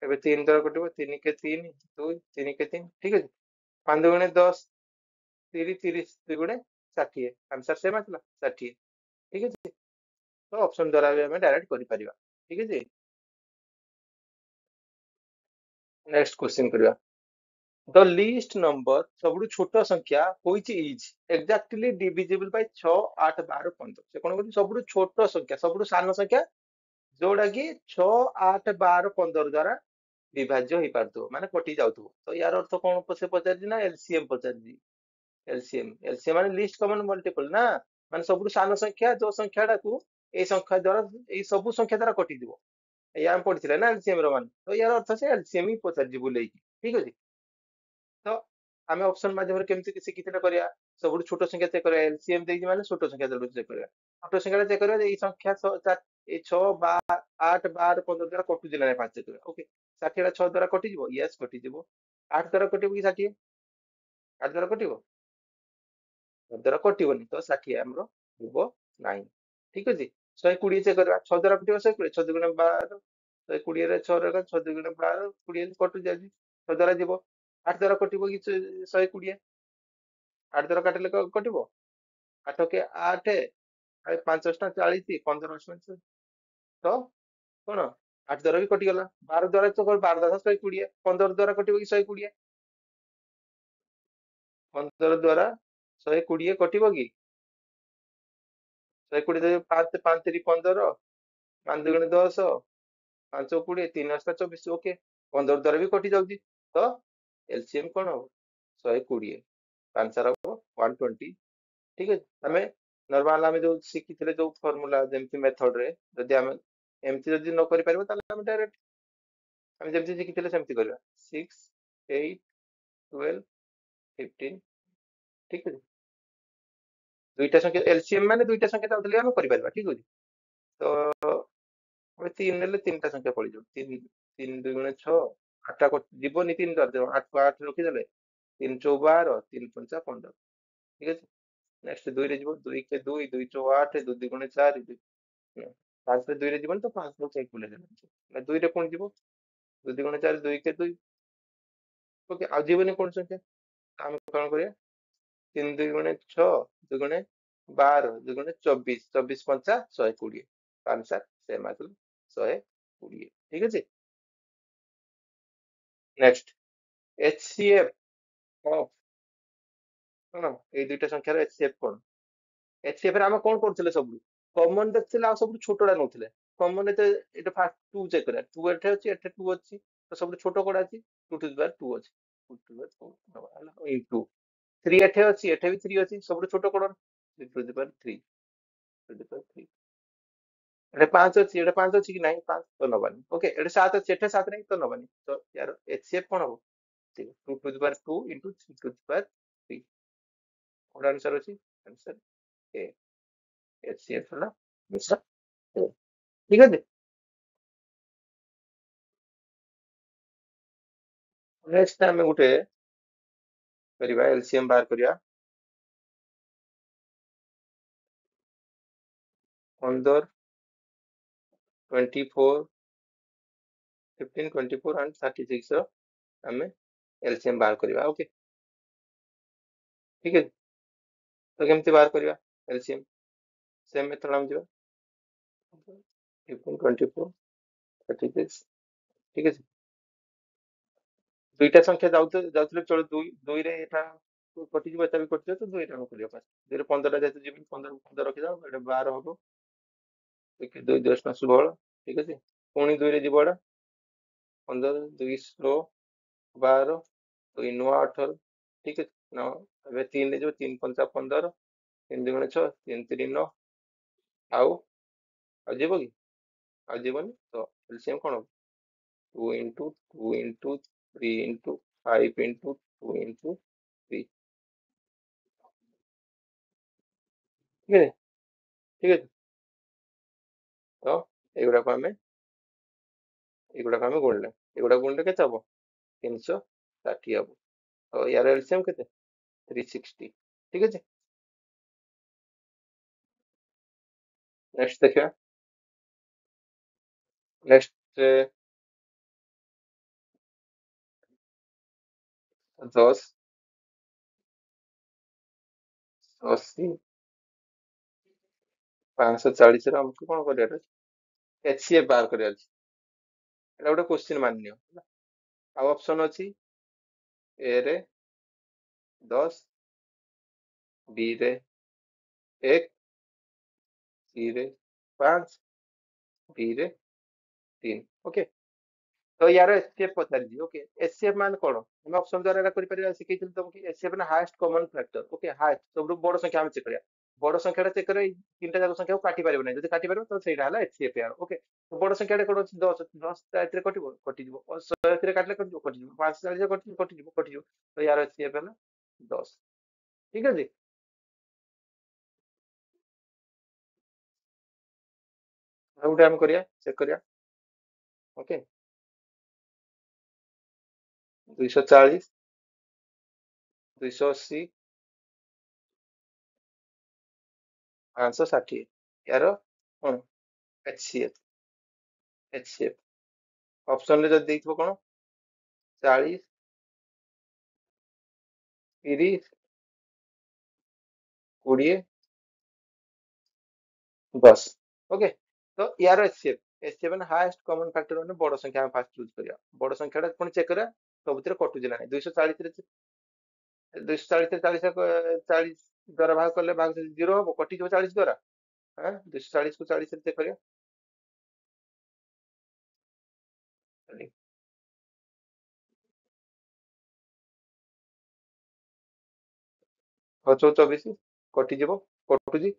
Speaker 1: ଏବେ 3 ଦ୍ୱାରା କଟିବ 3 के 3 2 3 के 3 ठीक ଅଛି 5 ଦୁଗୁଣେ 10 30 30 ଦୁଗୁଣେ 60 आंसर सेम ଆସିଲା 60 ठीक ଅଛି ତ ଅପସନ ଦ୍ୱାରା ବି ଆମେ ଡାଇରେକ୍ଟ କରିପାରିବା ଠିକ ଅଛି ନେକ୍ସଟ କ୍वेश्चन କରିବା द लीस्ट नंबर ସବୁଠୁ ଛୋଟ ସଂଖ୍ୟା which is exactly divisible by 6 8 12 15 ସେ କଣ କରୁଛି ସବୁଠୁ ଛୋଟ ସଂଖ୍ୟା ସବୁଠୁ ସାନ ସଂଖ୍ୟା ଯୋଉଟା କି 6 8 12 15 ଦ୍ୱାରା ବିଭାଜ୍ୟ ହେଇପାରୁଥିବ ମାନେ କଟି ଯାଉଥିବ ତ ୟାର ଅର୍ଥ କଣ ସେ ପଚାରିଛି ନା ଏଲସିଏମ ପଚାରିଛି एलसीएम एलसीएम ମାନେ लिस्ट कॉमन मल्टीपल ना ମାନେ ସବୁଠୁ ସାନ ସଂଖ୍ୟା ଯୋଉ ସଂଖ୍ୟାଟାକୁ ଏଇ ସଂଖ୍ୟା ଦ୍ୱାରା ଏଇ ସବୁ ସଂଖ୍ୟା ଦ୍ୱାରା କଟିଯିବ ଏଇଆ ଆମେ ପଢିଥିଲେ ନା ଏଲସିଏମ ର ମାନେ ତ ୟାର ଅର୍ଥ ସେ ଏଲସିଏମ ହିଁ ପଚାରିଛି ବୁଲେଇକି ଠିକ ଅଛି ତ ଆମେ ଅପସନ ମାଧ୍ୟମରେ କେମିତି ଶିଖିଥିଲେ କରିବା ସବୁଠୁ ଛୋଟ ସଂଖ୍ୟା ଚେକ୍ କରିବା ଏଲସିଏମ ଦେଇଛି ମାନେ ଛୋଟ ସଂଖ୍ୟା ଦ୍ୱାରା ଚେକ୍ କରିବା ଛୋଟ ସଂଖ୍ୟା ଚେକ୍ କରିବା ଏଇ ସଂଖ୍ୟା ଏଇ 6 8 12 15 ଦ୍ୱାରା କଟୁଛି ନା ନାଇଁ ପାଞ୍ଚ ଚେକ୍ କରିବା ଓକେ 60 ଟା 6 ଦ୍ୱାରା କଟିଯିବ ୟେସ୍ କଟିଯିବ 8 ଦ୍ୱାରା କଟିବ କି 60 8 ଦ୍ୱାରା କଟିବ ଦ୍ୱାରା କଟିବନି ତ 60 ଆମର ଯିବ ନାହିଁ ଠିକ ଅଛି 120 ଚେକ୍ କରିବା 6 ଦ୍ୱାରା କଟିବ 120 6 ଦୁଗୁଣେ 12 120 ରେ 6 ରେ 6 ଦୁଗୁଣେ 12 20 କଟି ଯାଉଛି 6 ଦ୍ୱାରା ଯିବ 8 ଦ୍ୱାରା କଟିବ କି 120 8 ଦ୍ୱାରା କାଟିଲେ କଟିବ 8 के 8 5 ଅଷ୍ଟା 40 15 ଅଷ୍ଟା ତ କଣ 8 ଦ୍ୱାରା ବି କଟିଗଲା 12 ଦ୍ୱାରା ତ 12 ଦ୍ୱାରା 120 15 ଦ୍ୱାରା କଟିବ କି 120 15 ଦ୍ୱାରା 120 କଟିବ କି 120 5 5 3 15 5 2 10 5 20 3 ଅଷ୍ଟା 24 ଓକେ 15 ଦ୍ୱାରା ବି କଟି ଯାଉଛି ତ ଏଲସିଏମ କଣ ହବ 120 ଆନ୍ସର ହବ 120 ଠିକ ଅଛି ଆମେ ନର୍ମାଲ ଆମେ ଯୋଉ ଶିଖିଥିଲେ ଯୋଉ ଫର୍ମୁଲା ଯେମିତି ମେଥଡ ରେ ଯଦି ଆମେ ଏମିତି ଯଦି ନ କରିପାରିବ ତାହେଲେ ଆମେ ଡାଇରେକ୍ଟ ଆମେ ଯେମିତି ଶିଖିଥିଲେ ସେମିତି କରିବା 6 8 12 15 ଠିକ ଅଛି ଦୁଇଟା ସଂଖ୍ୟା ଏଲସିଏମ ମାନେ ଦୁଇଟା ସଂଖ୍ୟା ଚାହୁଥିଲେ ଆମେ କରିପାରିବା ଠିକ ଅଛି ତ ଆମେ 3 ନେଲେ ତିନିଟା ସଂଖ୍ୟା ପଡିଯିବ 3 3 2 ଗୁଣେ 6 ଆଠଟା ଯିବନି 3 କରିଦେବ 8 8 ରଖିଦେଲେ 3 ଚଉ 12 3 ପଞ୍ଚା 15 ଠିକ ଅଛି ନେକ୍ସଟ 2 ରେ ଯିବ 2 କେ 2 2 ଚଉ 8 2 2 ଗୁଣେ 4 ପାଞ୍ଚରେ 2 ରେ ଯିବନି ତ 5 ଲୋକ 1 ବୁଲେଇଦେଲେ 2 ରେ ପୁଣି ଯିବ 2 2 ଗୁଣେ 4 2 କେ 2 ଓକେ ଆଉ ଯିବନି କୌଣସି ସଂଖ୍ୟା ଆମେ କଣ କରିବା 3 2 ଗୁଣେ 6 2 ଗୁଣେ 12 2 ଗୁଣେ 24 24 ପଞ୍ଚା 120 ପାଞ୍ଚ ସାତ ସେମ୍ ଆସିଲା 120 ଠିକ ଅଛି ନେକ୍ସଟ HCF ଅଫ କଣ ଏଇ ଦୁଇଟା ସଂଖ୍ୟାର HCF କଣ HCF ରେ ଆମେ କଣ କରୁଥିଲେ ସବୁ କମନ ଦେଖୁଥିଲେ ଆଉ ସବୁଠୁ ଛୋଟଟା ନଉଥିଲେ କମନ ଏତେ ଏଟା ଫାଷ୍ଟ 2 ଚେକ୍ କରିବା 2 ଏଠି ଅଛି ଏଠି 2 ଅଛି ତ ସବୁଠୁ ଛୋଟ କୋଉଟା ଅଛି 2 ଟୁ ଦ ପାୱାର 2 ଅଛି 2 ଟୁ ଦ ପାୱାର 2 ହେଲା ଇନଟୁ 3 ଏଠି ଅଛି ଏଠି ବି 3 ଅଛି ସବୁଠୁ ଛୋଟ କୋଉଟା 3 to the power 3 to the power 3 ଏଠି 5 ଅଛି ଏଠି 5 ଅଛି କି ନାହିଁ 5 ତ ନବାନି ଓକେ ଏଠି 7 ଅଛି ଏଠି 7 ନାହିଁ ତ ନବାନି ତ यार HCF କଣ ହବ 2 to the power 2 into 3 to the power 3 କୋଉଟା ଆନ୍ସର ଅଛି ଆନ୍ସର ଏ HCF ହେଲା ଆନ୍ସର ଏ ଠିକ ଅଛି ନେକ୍ସଟ ଆମେ ଗୋଟେ କରିବା ଏଲସିଏମ ବାହାର କରିବା 15 24 15 24 and 36 ର ଆମେ ଏଲସିଏମ ବାହାର କରିବା ଓକେ ଠିକ ଅଛି ତ କେମିତି ବାହାର କରିବା ଏଲସିଏମ ସେମ ମେଥଡ ଆମେ ଯିବା 15 24 36 ଠିକ ଅଛି ଦୁଇଟା ସଂଖ୍ୟା ଯାଉଥିଲେ ଚলো ଦୁଇରେ ଏଟା କଟିଯିବ ଏଟା ବି କଟିଯିବ ତ ଦୁଇଟା ଆମେ କରିବା ଫାଷ୍ଟ ଦୁଇରେ 15ଟା ଯେହେତୁ ଯିବି 15 15 ରଖିଦବା ଏଟା 12 ହବ 2 10 16 ଠିକ ଅଛି ପୁଣି ଦୁଇରେ ଯିବ ଏଟା 15 2 16 12 2 9 18 ଠିକ ଅଛି 9 ଏବେ 3 ରେ ଯିବ 3 5 15 3 2 6 3 3 9 ଆଉ ଆଉ ଯିବ କି ଆଉ ଯିବନି ତ ଏଲସିଏମ କଣ ହବ 2 into 2 into 3 into 5 into 2 into 3 ठीक है ठीक है ତ ଏଗୁଡାକୁ ଆମେ ଗୁଣିଲେ ଏଗୁଡାକୁ ଗୁଣିଲେ କେତେ ହବ 360 ହବ ତ ୟାର ଏଲସିଏମ କେତେ 360 ଠିକ ଅଛି ନେକ୍ସଟ ଦେଖିବା ନେକ୍ସଟ 10 80 540 ର ଆମକୁ କଣ କରିବାର ଅଛି HCF ବାହାର କରିବାର ଅଛି ଏଟା ଗୋଟେ କ୍ୱେଶ୍ଚିନ୍ ମାନିନିଅ ହେଲା ଆଉ ଅପସନ ଅଛି ଏ ରେ 10 ବି ରେ 1 ସି ରେ 5 ଡି ରେ 3 ଓକେ ତ ୟାର ଏସସିଏଫ ପଚାରିଛି ଓକେ ଏସସିଏଫ ମାନେ କଣ ଆମେ ଅପସନ ଦ୍ୱାରା ଏଟା କରିପାରିବା ଶିଖେଇଥିଲି ତମକୁ ଏସସିଏଫ ମାନେ highest common factor okay highest ସବୁଠୁ ବଡ ସଂଖ୍ୟା ଆମେ ଚେକ୍ କରିବା ବଡ ସଂଖ୍ୟାଟା ଚେକ୍ କରିବା ଏଇ ତିନିଟା ଯାକ ସଂଖ୍ୟାକୁ କାଟି ପାରିବ ନାହିଁ ଯଦି କାଟି ପାରିବ ତ ସେଇଟା ହେଲା ଏଚସିଏଫ ୟାର ଓକେ ବଡ ସଂଖ୍ୟାଟା କଣ ଅଛି 10 ଅଛି 10 ଏଥିରେ କଟିବ କଟିଯିବ 100 ଏଥିରେ କାଟିଲେ କଟିଯିବ କଟିଯିବ 540 କଟିଯିବ କଟିଯିବ କଟିଯିବ ତ ୟାର ଏଚସିଏଫ ହେଲା 10 ଠିକ ଅଛି ଆଉ ଗୋଟେ ଆମେ କରିବା ଚେକ୍ କରିବା ଓକେ 240 280 560 ୟାର କଣ ଏଚସିଏଫ ଏଚସିଏଫ ଅପସନ ରେ ଯଦି ଦେଇଥିବ କଣ 40 30 20 दस। ओके, तो यार एचसीएफ, एचसीएफ ମାନେ ହାଏଷ୍ଟ କମନ ଫ୍ୟାକ୍ଟର ମାନେ ବଡ ସଂଖ୍ୟା ଆମେ ଫାଷ୍ଟ ଚୁଜ କରିବା। ବଡ ସଂଖ୍ୟାଟା ପୁଣି ଚେକ୍ କରିବା ସବୁଥିରେ କଟୁଛି ନା ନାହିଁ। 240 ରେ 240 ରେ 40 ଦ୍ୱାରା ଭାଗ କଲେ ଭାଗ ଜିରୋ ହବ, କଟିଯିବ 40 ଦ୍ୱାରା। ହଁ, 240 କୁ 40 ରେ ଚେକ୍ କରିବା। ଛଅ 24 କଟିଯିବ, କଟୁଛି।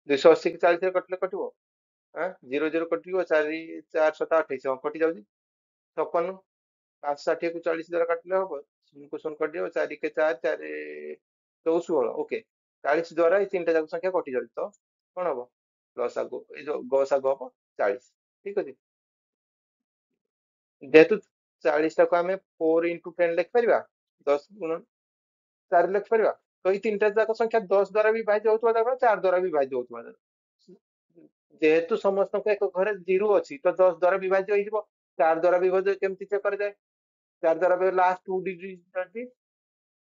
Speaker 1: 280 କି 40 ରେ କଟିଲେ କଟିବ। ହଁ, 0 0 କଟିଯିବ, 4 4 7 28, ହଁ କଟି ଯାଉଛି। 56, 560 କୁ 40 ଦ୍ୱାରା କାଟିଲେ ହବ, 0 କୁ 0 କଟିଯିବ, 4 କେ 4 4 14 16। ଓକେ, 40 ଦ୍ୱାରା ଏଇ ତିନିଟା ଯାକ ସଂଖ୍ୟା କଟି ଯାଉଛି, ତ କଣ ହବ? ଲସାଗୁ, ଏଇ ଯୋଉ ଗସାଗୁ ହବ 40। ଠିକ ଅଛି, ଯେହେତୁ 40 ଟାକୁ ଆମେ 4 into 10 ଲେଖିପାରିବା, 10 ଗୁଣ 4 ଲେଖିପାରିବା, ତ ଏଇ ତିନିଟା ଯାକ ସଂଖ୍ୟା 10 ଦ୍ୱାରା ବି ବିଭାଜ୍ୟ ହଉଥିବା ଦରକାର, 4 ଦ୍ୱାରା ବି ବିଭାଜ୍ୟ ହଉଥିବା ଦରକାର। ଯେହେତୁ ସମସ୍ତଙ୍କ ଏକ ଘରେ 0 ଅଛି, ତ 10 ଦ୍ୱାରା ବିଭାଜ୍ୟ ହେଇଯିବ। 4 ଦ୍ୱାରା ବିଭାଜ୍ୟ କେମିତି ଚେକ୍ କରାଯାଏ? 4 ଦ୍ୱାରା ଲାଷ୍ଟ 2 ଡିଜିଟ୍ ଯଦି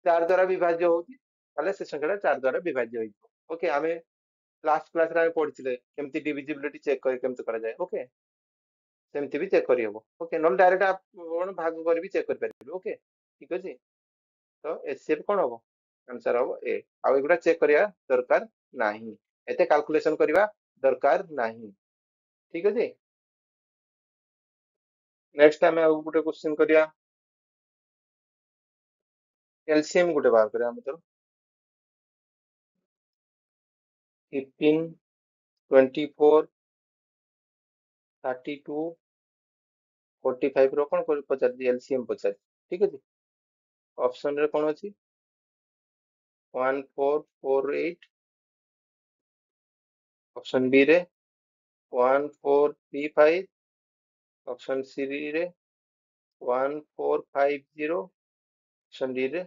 Speaker 1: 4 ଦ୍ୱାରା ବିଭାଜ୍ୟ ହଉଛି, ତାହେଲେ ସେ ସଂଖ୍ୟାଟା 4 ଦ୍ୱାରା ବିଭାଜ୍ୟ ହେଇଯିବ। ଓକେ, ଆମେ ଲାଷ୍ଟ କ୍ଲାସରେ ଆମେ ପଢିଥିଲେ କେମିତି ଡିଭିଜିବିଲିଟି ଚେକ୍ କରି କେମିତି କରାଯାଏ। ଓକେ, ସେମିତି ବି ଚେକ୍ କରିହବ। ଓକେ, ନହେଲେ ଡାଇରେକ୍ଟ ଆପଣ ଭାଗ କରି ବି ଚେକ୍ କରିପାରିବେ। ଓକେ, ଠିକ ଅଛି। ତ ଏଚସିଏଫ୍ କଣ ହବ? ଆନ୍ସର ହବ ଏ। ଆଉ ଏଗୁଡା ଚେକ୍ କରିବା ଦରକାର ନାହିଁ, ଏତେ କାଲକୁଲେସନ କରିବା ଦରକାର ନାହିଁ। ଠିକ ଅଛି, ନେକ୍ସଟ ଆମେ ଆଉ ଗୋଟେ କ୍ୱେଶ୍ଚନ କରିବା। ଏଲସିଏମ ଗୋଟେ ବାହାର କରିବା ଆମେ। ତ 15, 24, 32, 45 ର କଣ ପଚାରିଛି? ଏଲସିଏମ ପଚାରିଛି। ଠିକ ଅଛି, ଅପସନ ରେ କଣ ଅଛି? 1448, ଅପସନ ବି ରେ 1435, ଅପସନ ସି ରେ 1450, ଅପସନ ଡି ରେ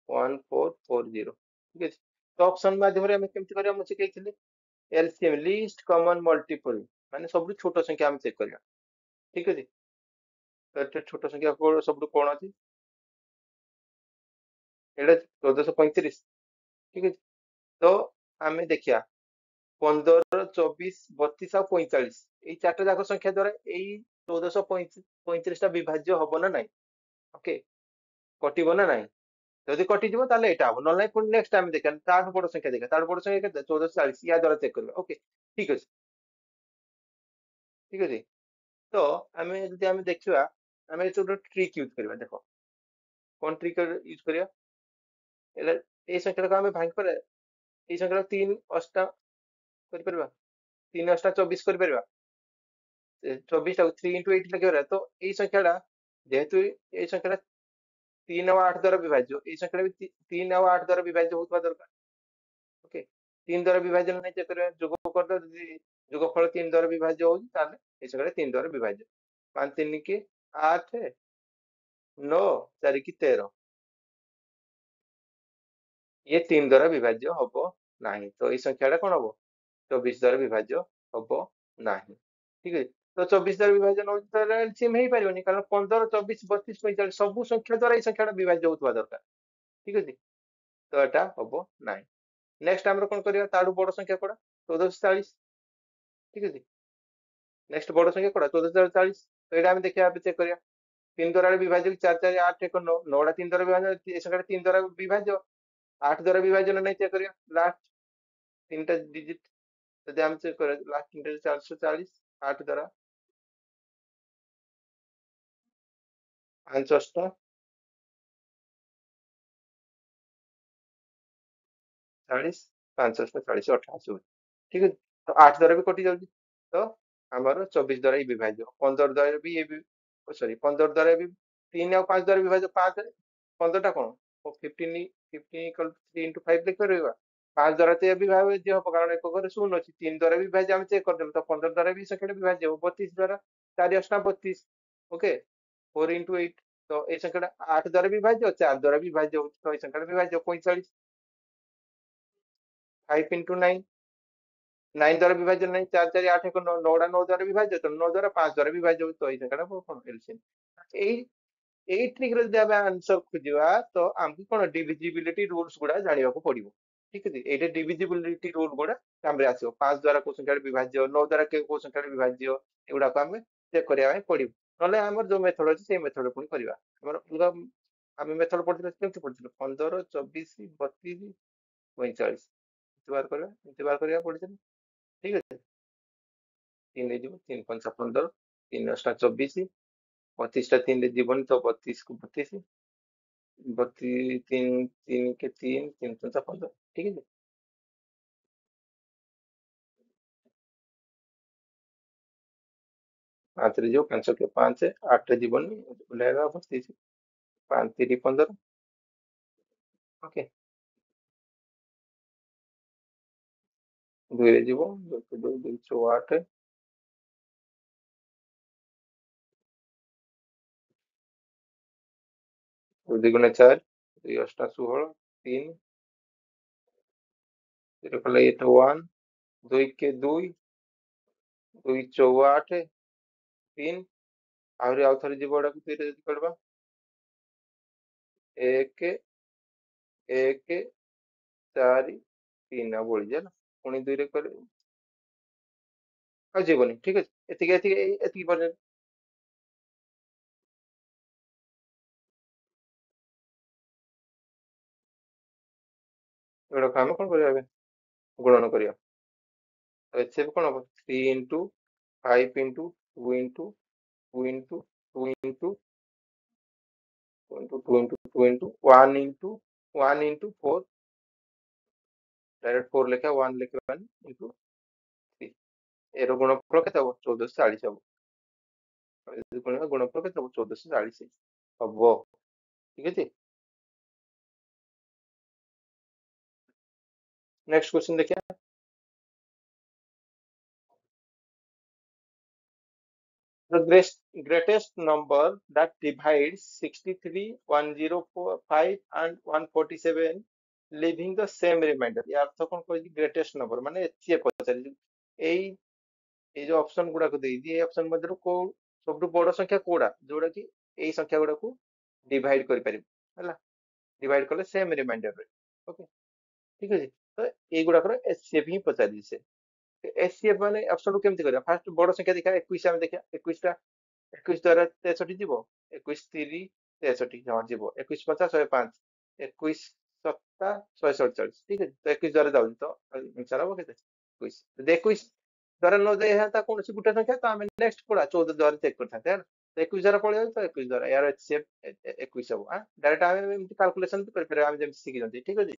Speaker 1: 1440। ଠିକ ଅଛି, ତ ଅପସନ ମାଧ୍ୟମରେ ଆମେ କେମିତି କରିବା ମୁଁ ଶିଖେଇଥିଲି। ଏଲସିଏମ, ଲିଷ୍ଟ କମନ ମଲ୍ଟିପଲ, ମାନେ ସବୁଠୁ ଛୋଟ ସଂଖ୍ୟା ଆମେ ଚେକ୍ କରିବା। ଠିକ ଅଛି, ତ ଏଠି ଛୋଟ ସଂଖ୍ୟା ସବୁଠୁ କଣ ଅଛି? ଏଇଟା 1435। ଠିକ ଅଛି, ତ ଆମେ ଦେଖିବା 15, 24, 32 ଆଉ 45, ଏଇ ଚାରିଟା ଯାକ ସଂଖ୍ୟା ଦ୍ୱାରା ଏଇ 1435 ଟା ବିଭାଜ୍ୟ ହବ ନା ନାଇଁ? ଓକେ, କଟିବ ନା ନାଇଁ? ଯଦି କଟିଯିବ ତାହେଲେ ଏଇଟା ହବ, ନହେଲେ ନାଇଁ। ପୁଣି ନେକ୍ସଟ ଆମେ ଦେଖିବା ତାଠୁ ବଡ ସଂଖ୍ୟା ଦେଖିବା। ତାଠୁ ବଡ ସଂଖ୍ୟା କେତେ? 1440, ୟା ଦ୍ୱାରା ଚେକ୍ କରିବା। ଓକେ, ଠିକ ଅଛି, ଠିକ ଅଛି। ତ ଆମେ ଯଦି ଆମେ ଦେଖିବା, ଆମେ ଏଠି ଗୋଟେ ଟ୍ରିକ୍ ୟୁଜ କରିବା। ଦେଖ, କଣ ଟ୍ରିକ୍ ୟୁଜ କରିବା? ଏଇଟା, ଏଇ ସଂଖ୍ୟାଟାକୁ ଆମେ ଭାଙ୍ଗି ପାରିବା। ଏଇ ସଂଖ୍ୟାଟା 3 ଅଷ୍ଟା କରିପାରିବା, 3 ଅଷ୍ଟା 24 କରିପାରିବା। 24 ଟାକୁ 3 into 8 ଲେଖିପାରିବା। ତ ଏଇ ସଂଖ୍ୟାଟା, ଯେହେତୁ ଏଇ ସଂଖ୍ୟାଟା 3 ଆଉ 8 ଦ୍ୱାରା ବିଭାଜ୍ୟ, ଏଇ ସଂଖ୍ୟାଟା ବି 3 ଆଉ 8 ଦ୍ୱାରା ବିଭାଜ୍ୟ ହଉଥିବା ଦରକାର। ଓକେ, 3 ଦ୍ୱାରା ବିଭାଜନ ନାହିଁ ଚେକ୍ କରିବା, ଯୋଗ କରିଦେବା। ଯଦି ଯୋଗଫଳ 3 ଦ୍ୱାରା ବିଭାଜ୍ୟ ହଉଛି, ତାହେଲେ ଏଇ ସଂଖ୍ୟାଟା 3 ଦ୍ୱାରା ବିଭାଜ୍ୟ। 5 3 କି 8, 9 4 କି 13, ଇଏ 3 ଦ୍ୱାରା ବିଭାଜ୍ୟ ହବ ନାହିଁ। ତ ଏଇ ସଂଖ୍ୟାଟା କଣ ହବ? 24 ଦ୍ୱାରା ବିଭାଜ୍ୟ ହବ ନାହିଁ। ଠିକ ଅଛି, ତ 24 ଦ୍ୱାରା ବିଭାଜନ ହଉଛି, ତାହେଲେ ଏଲସିଏମ ହେଇପାରିବନି, କାରଣ 15, 24, 32, 45 ସବୁ ସଂଖ୍ୟା ଦ୍ୱାରା ଏଇ ସଂଖ୍ୟାଟା ବିଭାଜ୍ୟ ହଉଥିବା ଦରକାର। ଠିକ ଅଛି, ତ ଏଟା ହବ ନାହିଁ। ନେକ୍ସଟ ଆମର କଣ କରିବା? ତାଠୁ ବଡ ସଂଖ୍ୟା କୋଉଟା? 1440। ଠିକ ଅଛି, ନେକ୍ସଟ ବଡ ସଂଖ୍ୟା କୋଉଟା? 1440। ତ ଏଇଟା ଆମେ ଦେଖିବା, ଚେକ୍ କରିବା। 3 ଦ୍ୱାରା ବିଭାଜ୍ୟ, 4 4 8 1 9, 9 ଟା 3 ଦ୍ୱାରା ବିଭାଜ୍ୟ, ଏ ସଂଖ୍ୟାଟା 3 ଦ୍ୱାରା ବିଭାଜ୍ୟ। 8 ଦ୍ୱାରା ବିଭାଜନ ନାହିଁ, ଚେକ୍ କରିବା। ଲାଷ୍ଟ ତିନିଟା ଡିଜିଟ ଯଦି ଆମେ ଚେକ୍ କରିବା, ଲାଷ୍ଟ ତିନିଟା 440, 8 ଦ୍ୱାରା 5 ଅଷ୍ଟ 40, 5 ଅଷ୍ଟ 40, 88। ଠିକ ଅଛି, ତ 8 ଦ୍ୱାରା ବି କଟି ଯାଉଛି, ତ ଆମର 24 ଦ୍ୱାରା ହିଁ ବିଭାଜ୍ୟ। 15 ଦ୍ୱାରା ବି, ସରି 15 ଦ୍ୱାରା ବି, 3 ଆଉ 5 ଦ୍ୱାରା ବିଭାଜ୍ୟ। 5 15ଟା କଣ? 15, 15 equal to 3 into 5 ଲେଖିପାରିବା। 5 ଦ୍ୱାରା ତ ବି ବିଭାଜ୍ୟ ହବ, କାରଣ ଏକ ଘରେ ଶୂନ ଅଛି। 3 ଦ୍ୱାରା ବି ବିଭାଜ୍ୟ ଆମେ ଚେକ୍ କରିଦେବୁ, ତ 15 ଦ୍ୱାରା ବି ସଂଖ୍ୟାଟା ବିଭାଜ୍ୟ ହବ। 32 ଦ୍ୱାରା 4 ଅଷ୍ଟା 32। ଓକେ, 4 into 8, ତ ଏଇ ସଂଖ୍ୟାଟା 8 ଦ୍ୱାରା ବିଭାଜ୍ୟ, 4 ଦ୍ୱାରା ବିଭାଜ୍ୟ ହଉଛି, ତ ଏଇ ସଂଖ୍ୟାଟା ବିଭାଜ୍ୟ 45। 5 into 9, 9 ଦ୍ୱାରା ବିଭାଜ୍ୟ ନାହିଁ। 4 4 8 1 9, 9 ଟା 9 ଦ୍ୱାରା ବିଭାଜ୍ୟ, ତ 9 ଦ୍ୱାରା 5 ଦ୍ୱାରା ବିଭାଜ୍ୟ ହଉଛି, ତ ଏଇ ସଂଖ୍ୟାଟା କଣ? ଏଲସିଏମ। ଏଇ ଏଇ ଟ୍ରିକ୍ ରେ ଯଦି ଆମେ ଆନ୍ସର ଖୋଜିବା, ତ ଆମକୁ କଣ? ଡିଭିଜିବିଲିଟି ରୁଲ୍ସ ଗୁଡା ଜାଣିବାକୁ ପଡିବ। ठीक है ये डिविजिबिलिटी रूल गुड़ा काम रे आसीबो 5 द्वारा को संख्या विभाज्य 9 द्वारा को संख्या विभाज्य एगुडा को हमें चेक करिया ପାଇଁ पड़िबो नले हमर जो मेथड अछि से मेथड पुनी करिवा हमर पूरा ଆମେ मेथड पढिଥିଲେ केमति पढिଥିଲେ 15 24 32 45 बार କରିବା ଏମିତି ବାର କରିବା ପଡିଥିଲା ଠିକ ଅଛି 3 ରେ ଯିବ 3 5 15 3 8 24 25 ଟା 3 ରେ ଯିବନି ତ 32 को 32 32 3 3 के 3 3 5 15 ठीक है 5 रे ଯିବ 5 के 5 8 ରେ ଯିବନି ବୁଲେଇବା 32 5 3 15 ओके 2 ରେ ଯିବ 2 के 2 2 6 8 2 दुगुणे 4 2 8 16 3 0 कले ये तो 1 2 के 2 2 4 8 3 आउरी आउ थरे जीव गुड़ाक 2 रे जदि करबा 1 1 4 3 आ बोली जाला पुणी 2 रे करे आ जीवनी ठीक है एतिके एतिके एतिके पर एडा काम कोन करिया बे गुणन करिया एचएफ कोन हो 3 into 5 into 2 into 2 into 2 into 2 into 2 into 2 into 1 into 1 into 4 direct 4 लिखा 1 लिखा 1 into 3 एरो गुणफल केते हो 1440 हो यदि गुणफल केते हो 1440 हबो ठीक है नेक्स्ट क्वेश्चन देखिए the greatest number that divides 63 1045 and 147 leaving the same remainder यार तो कौन कोई ग्रेटेस्ट नंबर माने एतिए पचारि एई ए जो ऑप्शन गुडा को देई दिए ऑप्शन मध्यरु को सबटु बड़ संख्या कोडा जोडा कि एई संख्या गुडा को डिवाइड करि परिबो हला डिवाइड करले सेम रिमाइंडर रे ओके ठीक है तो एई गुडा कर एचसीएफ ही पचारि से एचसीएफ माने ऑप्शन केमति करिया फास्ट बड़ संख्या देखा 21 हम देखा 21 टा 21 द्वारा 63 जीवो 21 3 63 हाँ जीवो 21 50 105 21 7 147 ठीक है तो 21 द्वारा जाऊ तो आंसर हम केते 21 तो 21 द्वारा न दे है ता कौन सी गुटा संख्या तो हम नेक्स्ट कोडा 14 द्वारा चेक करथा है तो 21 द्वारा पळे तो 21 द्वारा यार एचसीएफ 21 हो हां डायरेक्ट हम एमती कैलकुलेशन भी कर हम जेम सीखि जंती ठीक है जी